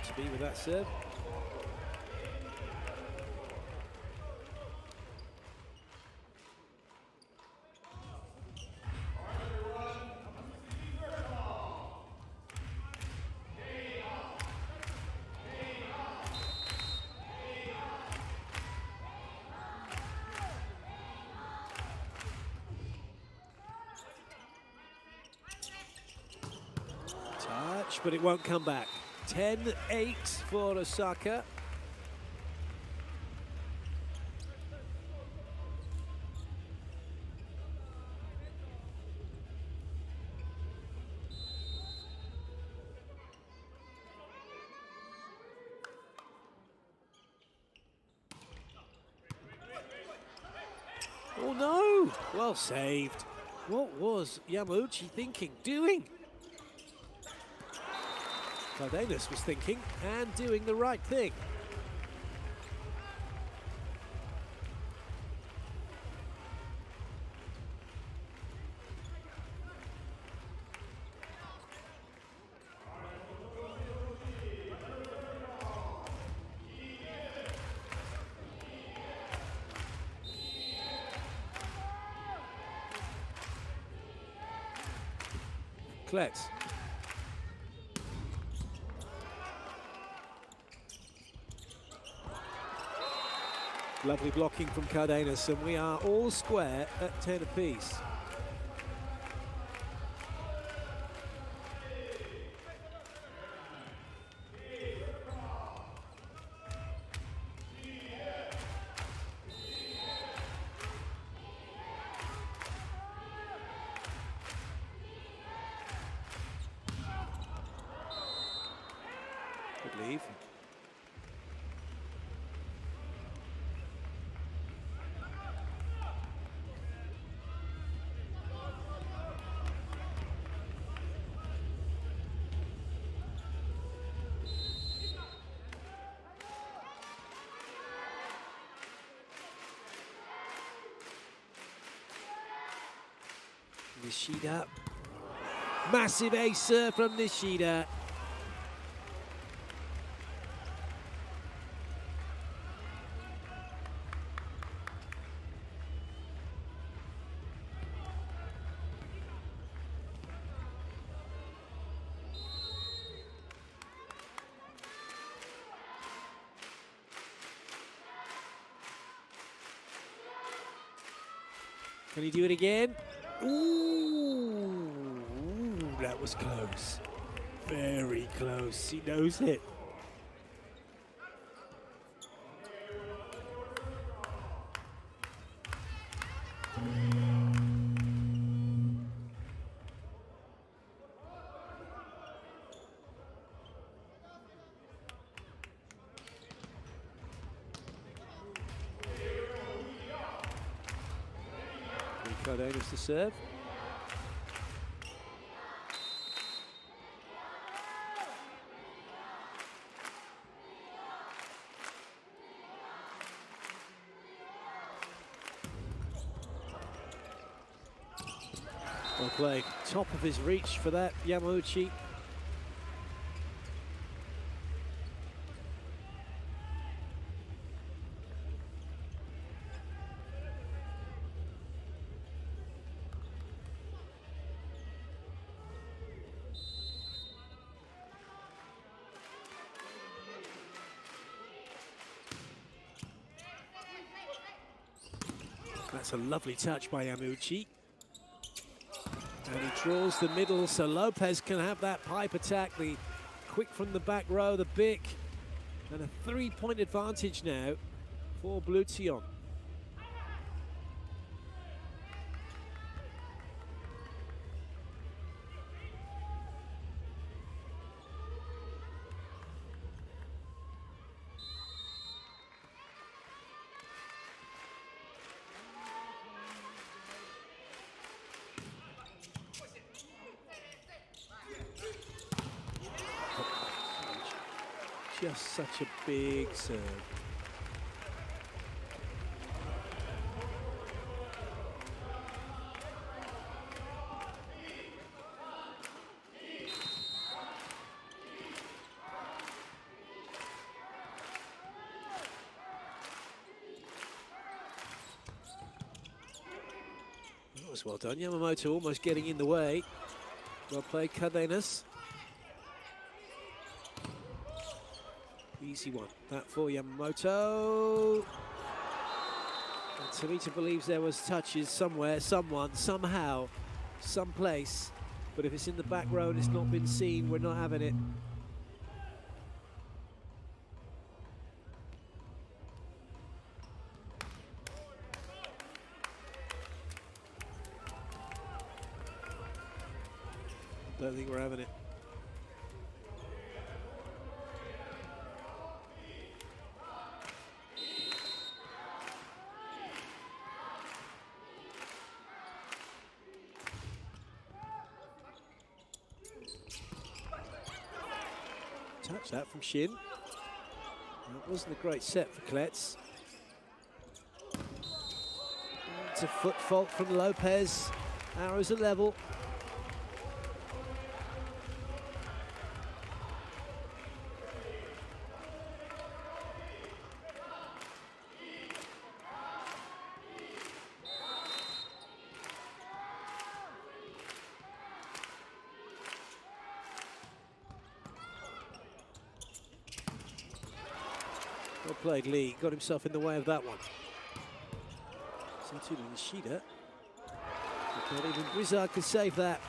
To be with that serve. But it won't come back. 10-8 for Osaka. Oh no! Well saved. What was Yamauchi thinking, doing? Cardenas was thinking and doing the right thing. Klets. Lovely blocking from Cardenas, and we are all square at 10 apiece. Good leave. Nishida. Massive ace serve from Nishida. Can he do it again? Ooh, that was close. Very close. He knows it. Cardenas to serve. Well played. Top of his reach for that, Yamauchi. That's a lovely touch by Yamauchi. And he draws the middle, so Lopez can have that pipe attack, the quick from the back row, the Bic, and a 3-point advantage now for Blue Tion. Just such a big serve. That was well done. Yamamoto almost getting in the way. Well played, Cardenas. Easy one, that for Yamamoto. And Tomita believes there was touches somewhere, someone, somehow, someplace. But if it's in the back row and it's not been seen, we're not having it. Don't think we're having it. Touch that from Shin. That wasn't a great set for Klets. It's a foot fault from Lopez. Arrows are level. Well played, Lee. Got himself in the way of that one. Satoru Nishida. Not even Wizard could save that.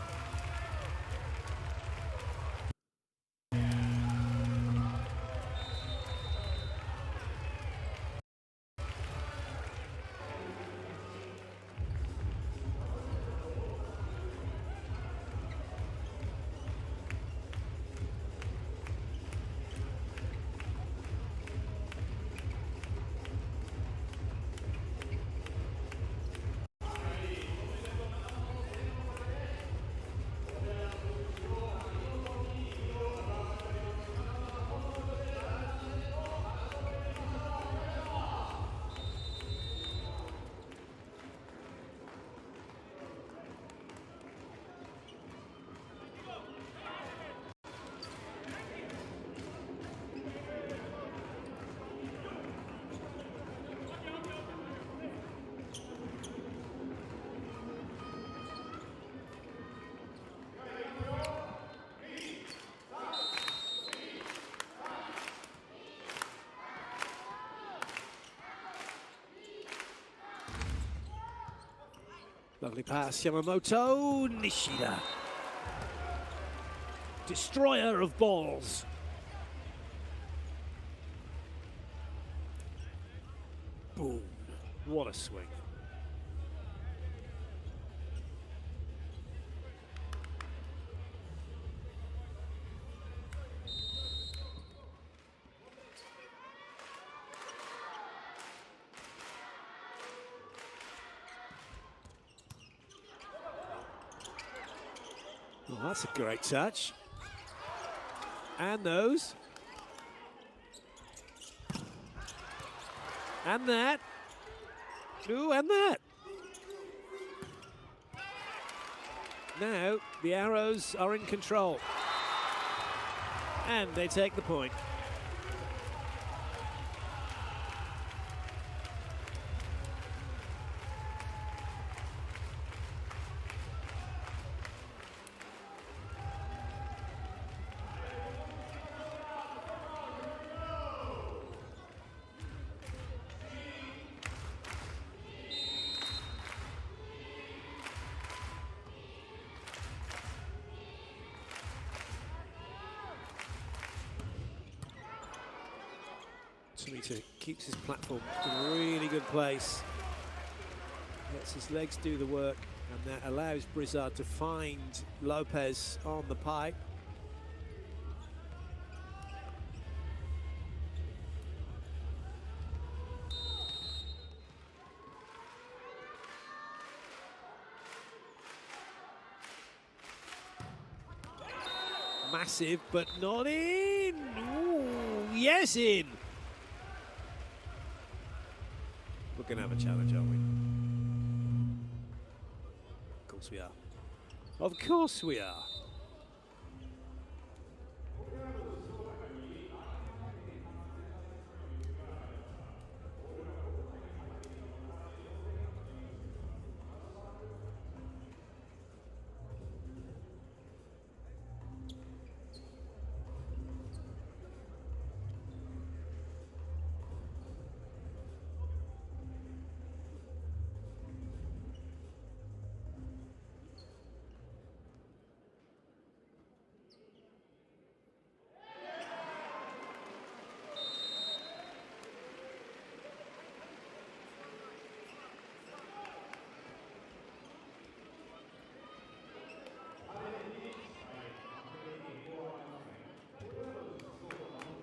Lovely pass, Yamamoto. Nishida. Destroyer of balls. Boom. What a swing. Oh, that's a great touch. And those. And that. Ooh, and that. Now the Arrows are in control. And they take the point. Tomita keeps his platform in a really good place. Lets his legs do the work, and that allows Brizard to find Lopez on the pipe. Massive, but not in. Ooh, yes, in. We're going to have a challenge, aren't we? Of course we are. Of course we are.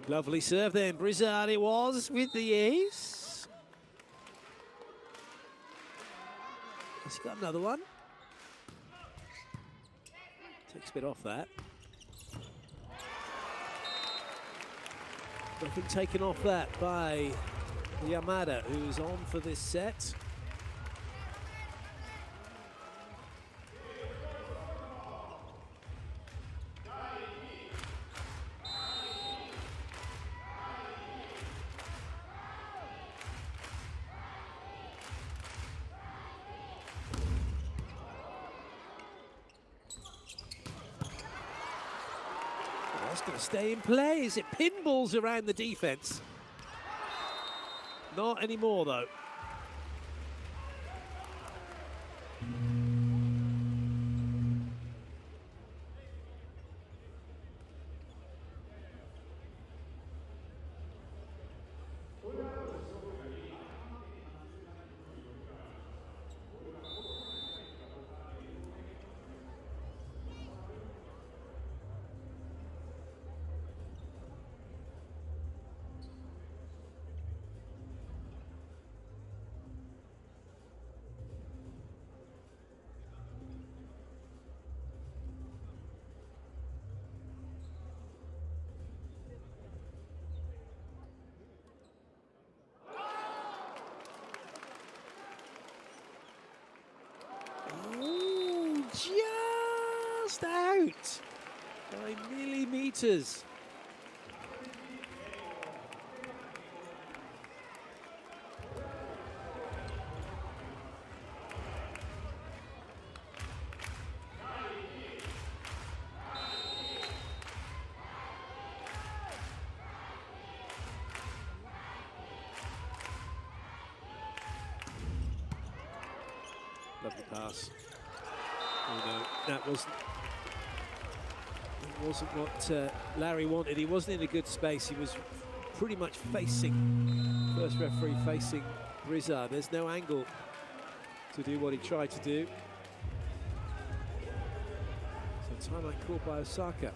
Lovely serve then, Brizard it was with the ace. Has he got another one? Takes a bit off that. Nothing taken off that by Yamada, who's on for this set. That's going to stay in play. Is it pinballs around the defense? Not anymore, though. Just out by millimeters. Lovely pass. Oh no, that wasn't what Larry wanted. He wasn't in a good space. He was pretty much facing, first referee facing Brizard. There's no angle to do what he tried to do. So timeout called by Osaka.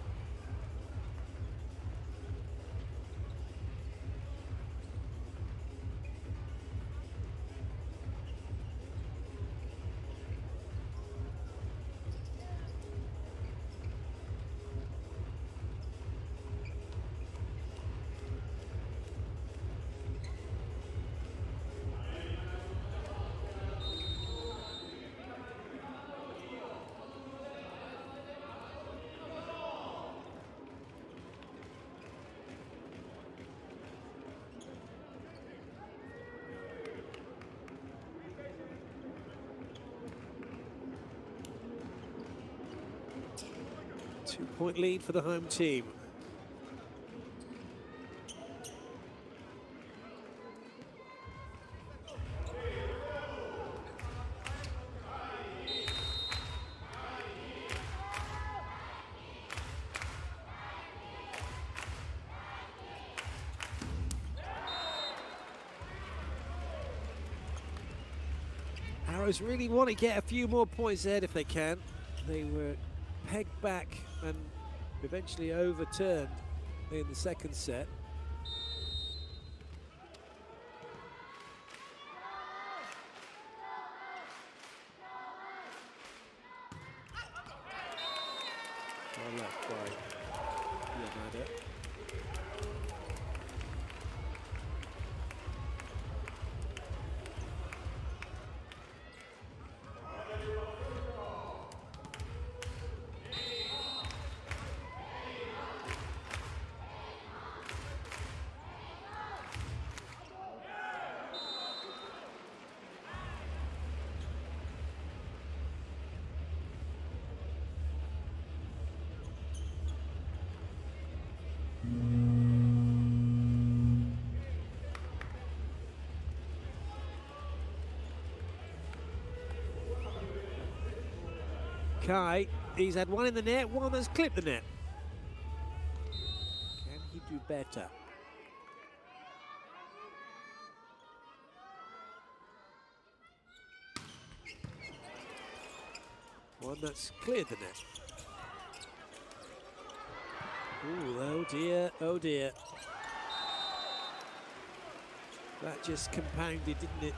Two-point lead for the home team. Arrows really want to get a few more points ahead if they can. They were pegged back and eventually overturned in the second set. Well left by Yamada. Kai, he's had one in the net, one that's clipped the net. Can he do better? One that's cleared the net. Ooh, oh dear, oh dear. That just compounded, didn't it?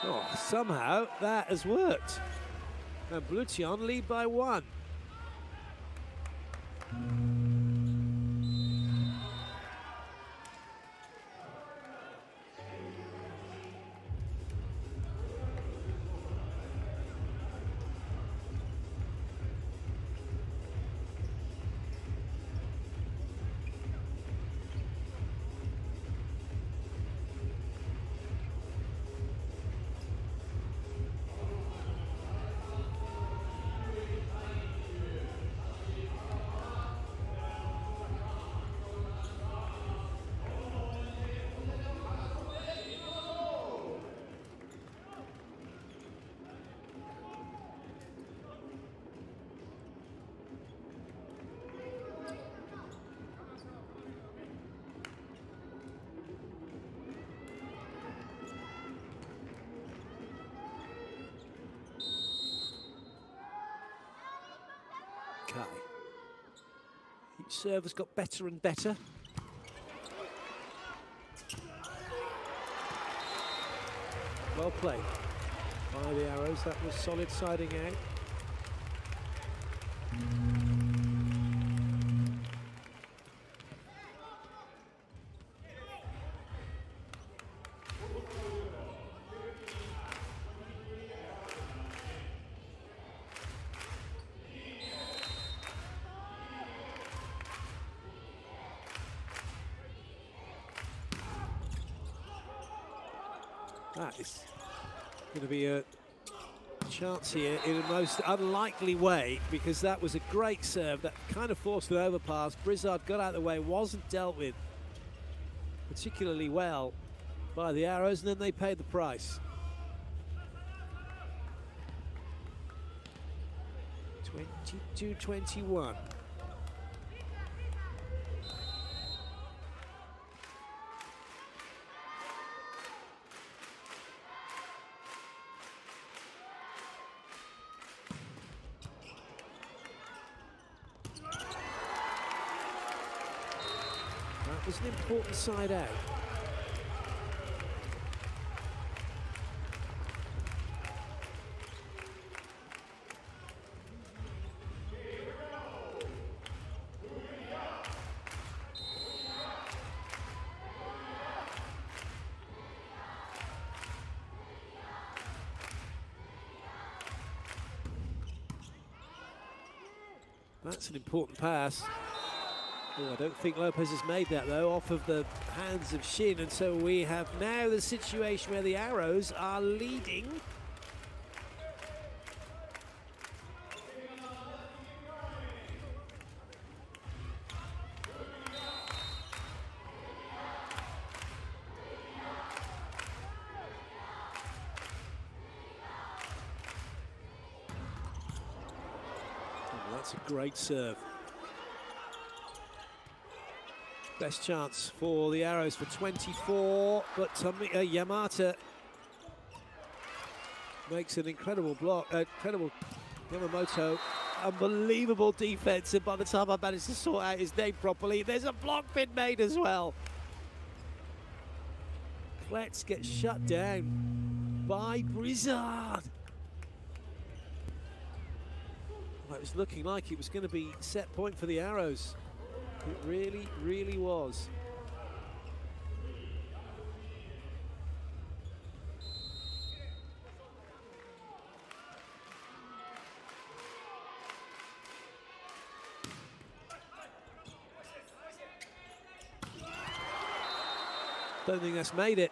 Oh, somehow that has worked. And Blutian lead by one. Kai. Each serve has got better and better. Well played by the Arrows. That was solid siding out. That is going to be a chance here in a most unlikely way, because that was a great serve that kind of forced an overpass. Brizard got out of the way, wasn't dealt with particularly well by the Arrows, and then they paid the price. 22-21. That was an important side out. That's an important pass. Oh, I don't think Lopez has made that, though, off of the hands of Shin, and so we have now the situation where the Arrows are leading. Oh, that's a great serve. Best chance for the Arrows for 24, but Yamata makes an incredible block, incredible Yamamoto, unbelievable defense, and by the time I managed to sort out his name properly, there's a block been made as well. Klets gets shut down by Brizard. Well, it was looking like it was going to be set point for the Arrows. It really, really was. Don't think that's made it,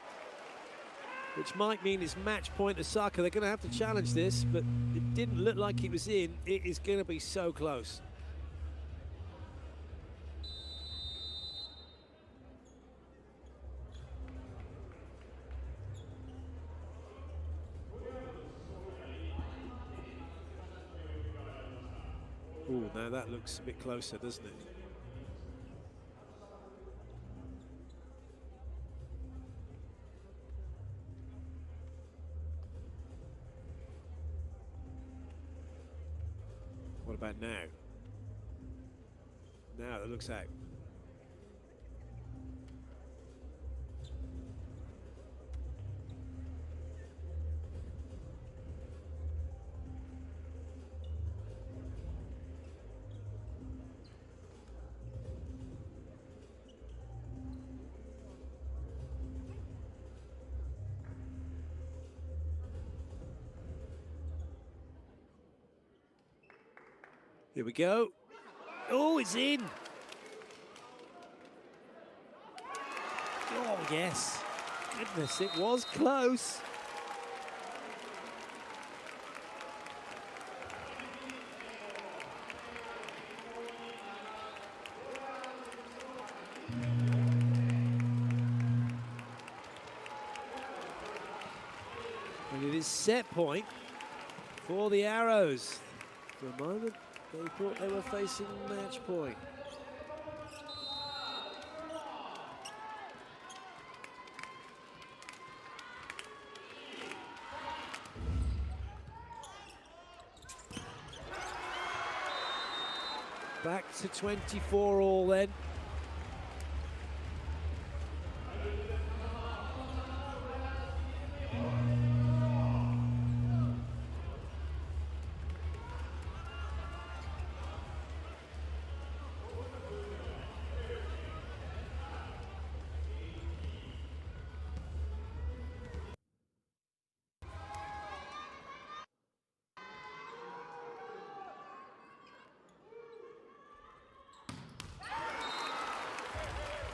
which might mean it's match point Osaka. They're going to have to challenge this, but it didn't look like it was in. It is going to be so close. Oh, now that looks a bit closer, doesn't it? What about now? Now it looks out. Here we go. Oh, it's in. Oh, yes. Goodness, it was close. And it is set point for the Arrows. For a moment, they thought they were facing match point. Back to 24 all then.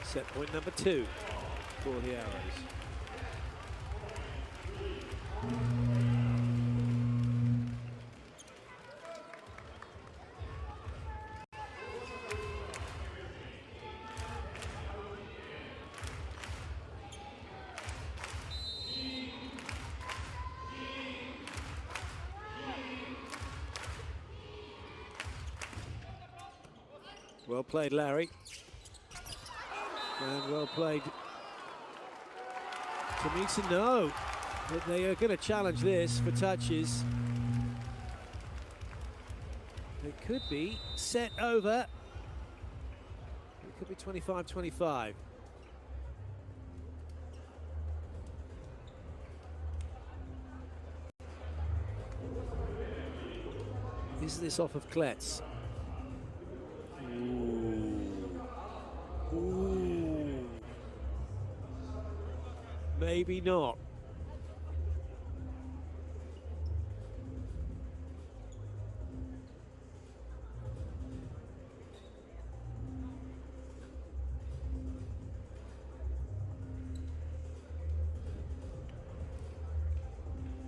Set point number 2 for the Arrows. Well played, Larry. And well played, Tamita. No, but they are going to challenge this for touches. It could be set over. It could be 25-25. Is this off of Klets? Ooh. Ooh. Maybe not.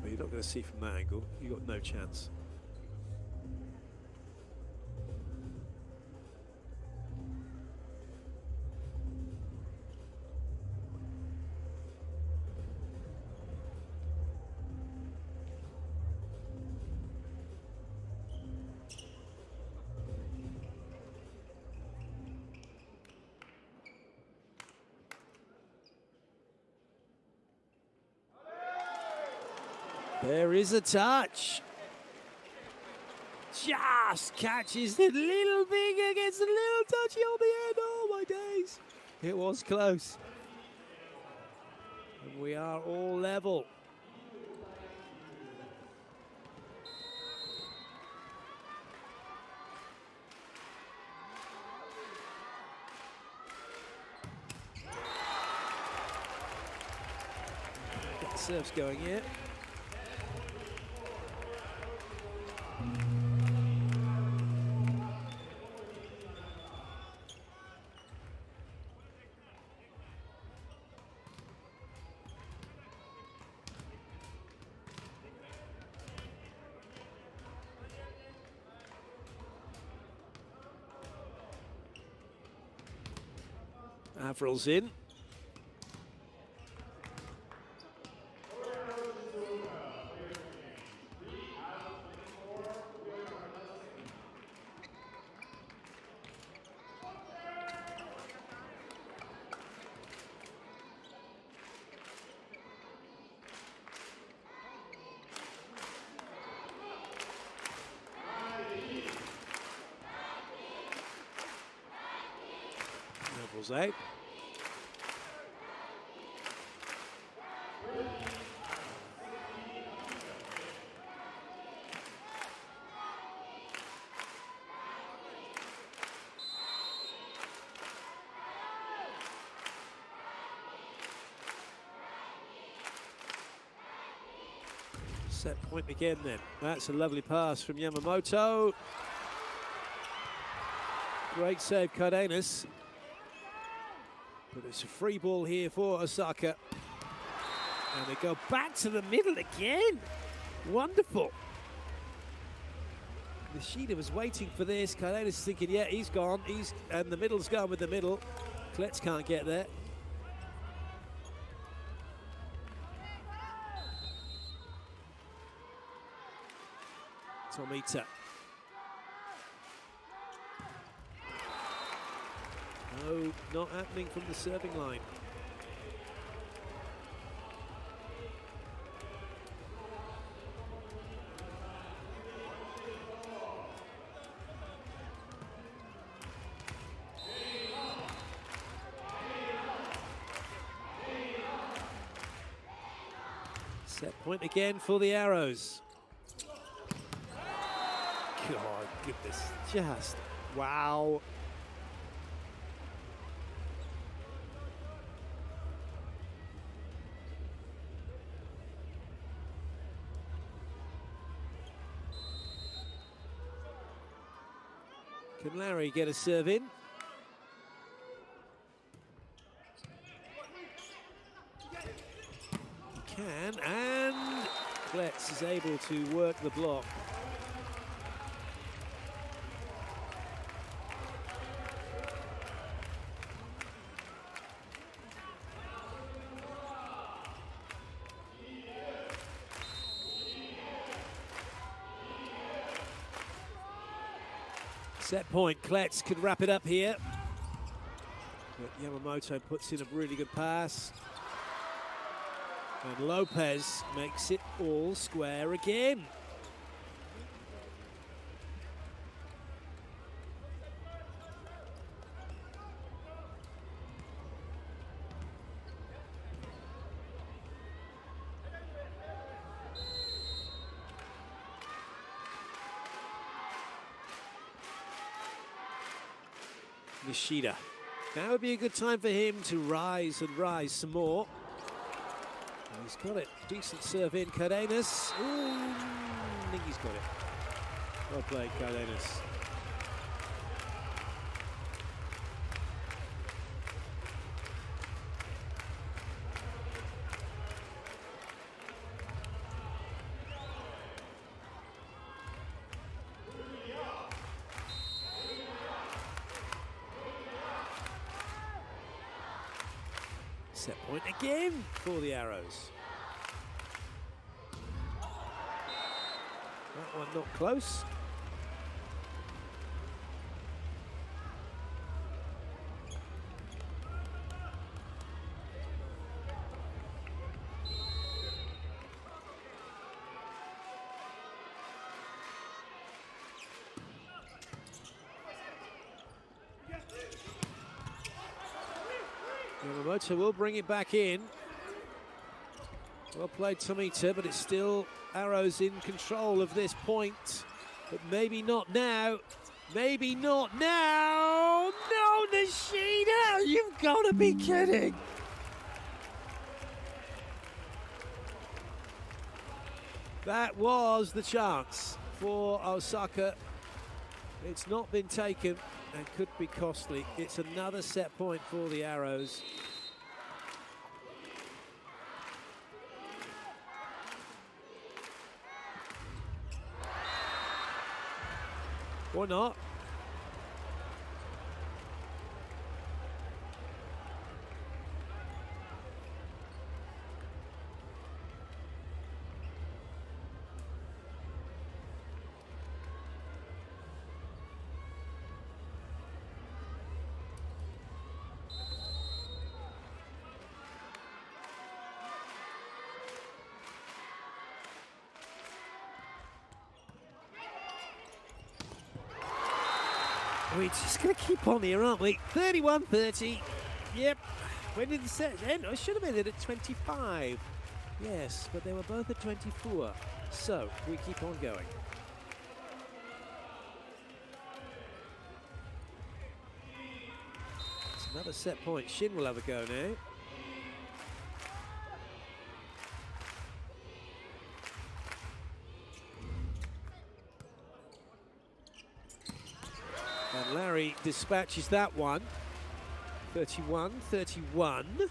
Well, you're not going to see from that angle. You've got no chance. There is a touch. Just catches the little finger, gets a little touchy on the end. Oh my days. It was close. And we are all level. Get the serves going here. Avril's in. Avril's out. Set point again then. That's a lovely pass from Yamamoto. Great save, Cardenas. But it's a free ball here for Osaka. And they go back to the middle again. Wonderful. Nishida was waiting for this. Cardenas is thinking, yeah, he's gone. And the middle's gone with the middle. Klets can't get there. Tomita. No, not happening from the serving line. Set point again for the Arrows. God, goodness, just wow. Can Larry get a serve in? He can, and Klets is able to work the block. Set point, Klets could wrap it up here. But Yamamoto puts in a really good pass. And Lopez makes it all square again. Nishida. Now would be a good time for him to rise and rise some more. And he's got it. Decent serve in. Cardenas. Ooh, I think he's got it. Well played, Cardenas. Set point again for the Arrows. That one not close. Yamamoto will bring it back in. Well played, Tomita, but it's still Arrows in control of this point. But maybe not now. Maybe not now. No, Nishida, you've got to be kidding. That was the chance for Osaka. It's not been taken and could be costly. It's another set point for the Arrows. Or not. We're just going to keep on here, aren't we? 31-30. Yep. When did the set end? I should have ended at 25. Yes, but they were both at 24. So, we keep on going. It's another set point. Shin will have a go now. And Larry dispatches that one. 31-31.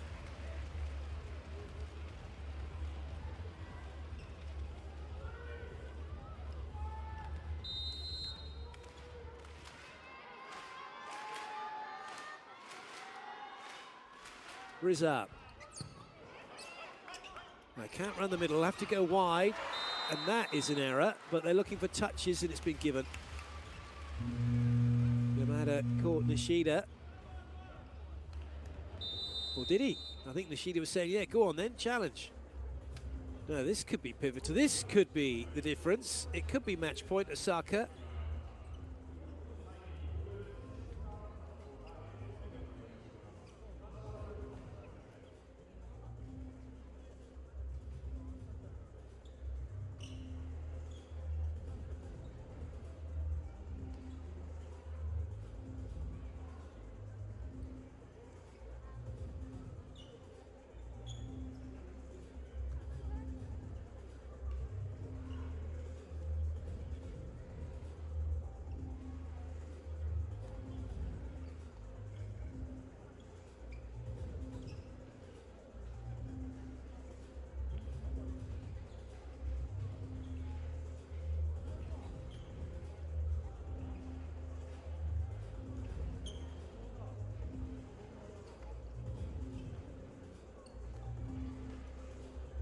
Rizab. They can't run the middle, have to go wide. And that is an error, but they're looking for touches and it's been given. Yamada caught Nishida. Or did he? I think Nishida was saying, yeah, go on then, challenge. No, this could be pivotal. This could be the difference. It could be match point, Osaka.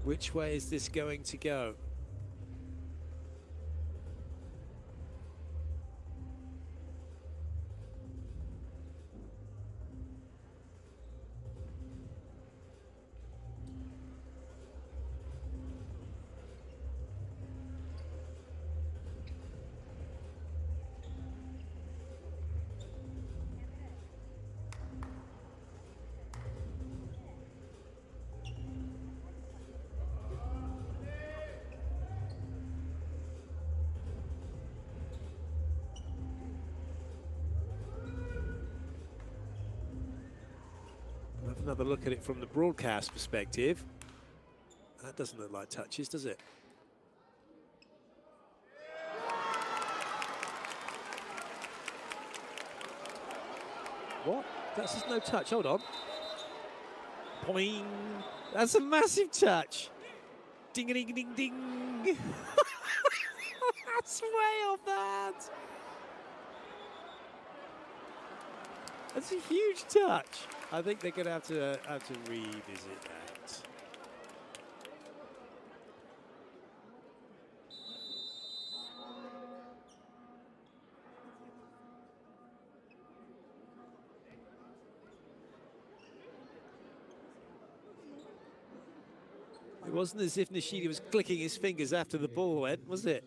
Which way is this going to go? Another look at it from the broadcast perspective. That doesn't look like touches, does it? What? That's just no touch. Hold on. Poing. That's a massive touch. Ding a ding ding ding. That's way off that. That's a huge touch. I think they're going to have to revisit that. It wasn't as if Nishida was clicking his fingers after the ball went, was it?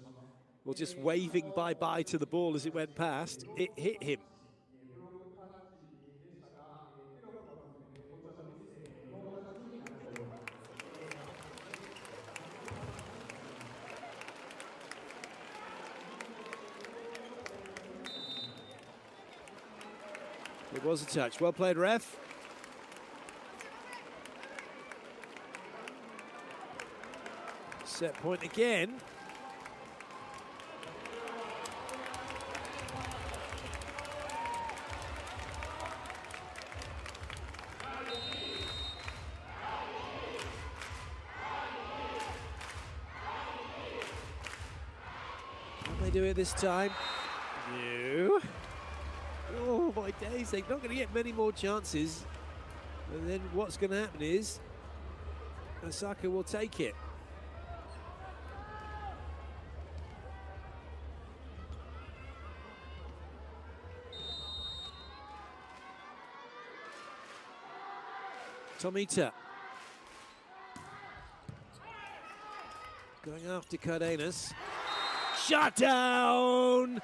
Or just waving bye-bye to the ball as it went past. It hit him. It was a touch. Well played, ref. Set point again. Can they do it this time? No. Oh my days, they're not going to get many more chances. And then what's going to happen is Osaka will take it. Tomita going after Cardenas. Shut down!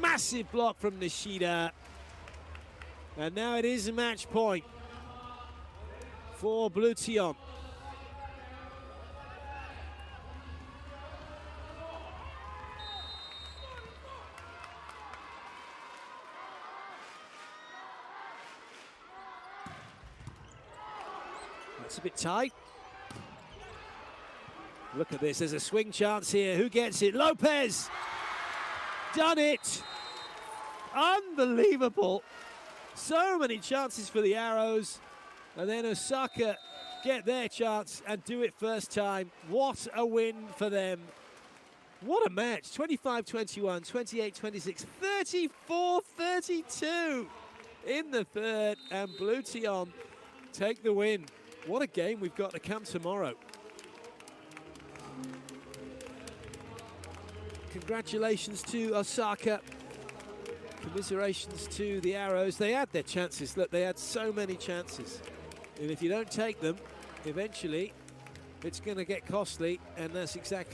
Massive block from Nishida. And now it is a match point for Blue Tian. That's a bit tight. Look at this, there's a swing chance here. Who gets it? Lopez! Done it! Unbelievable. So many chances for the Arrows. And then Osaka get their chance and do it first time. What a win for them. What a match. 25-21, 28-26, 34-32 in the third. And Blue Tian take the win. What a game we've got to come tomorrow. Congratulations to Osaka. Commiserations to the Arrows. They had their chances. Look, they had so many chances. And if you don't take them, eventually it's going to get costly, and that's exactly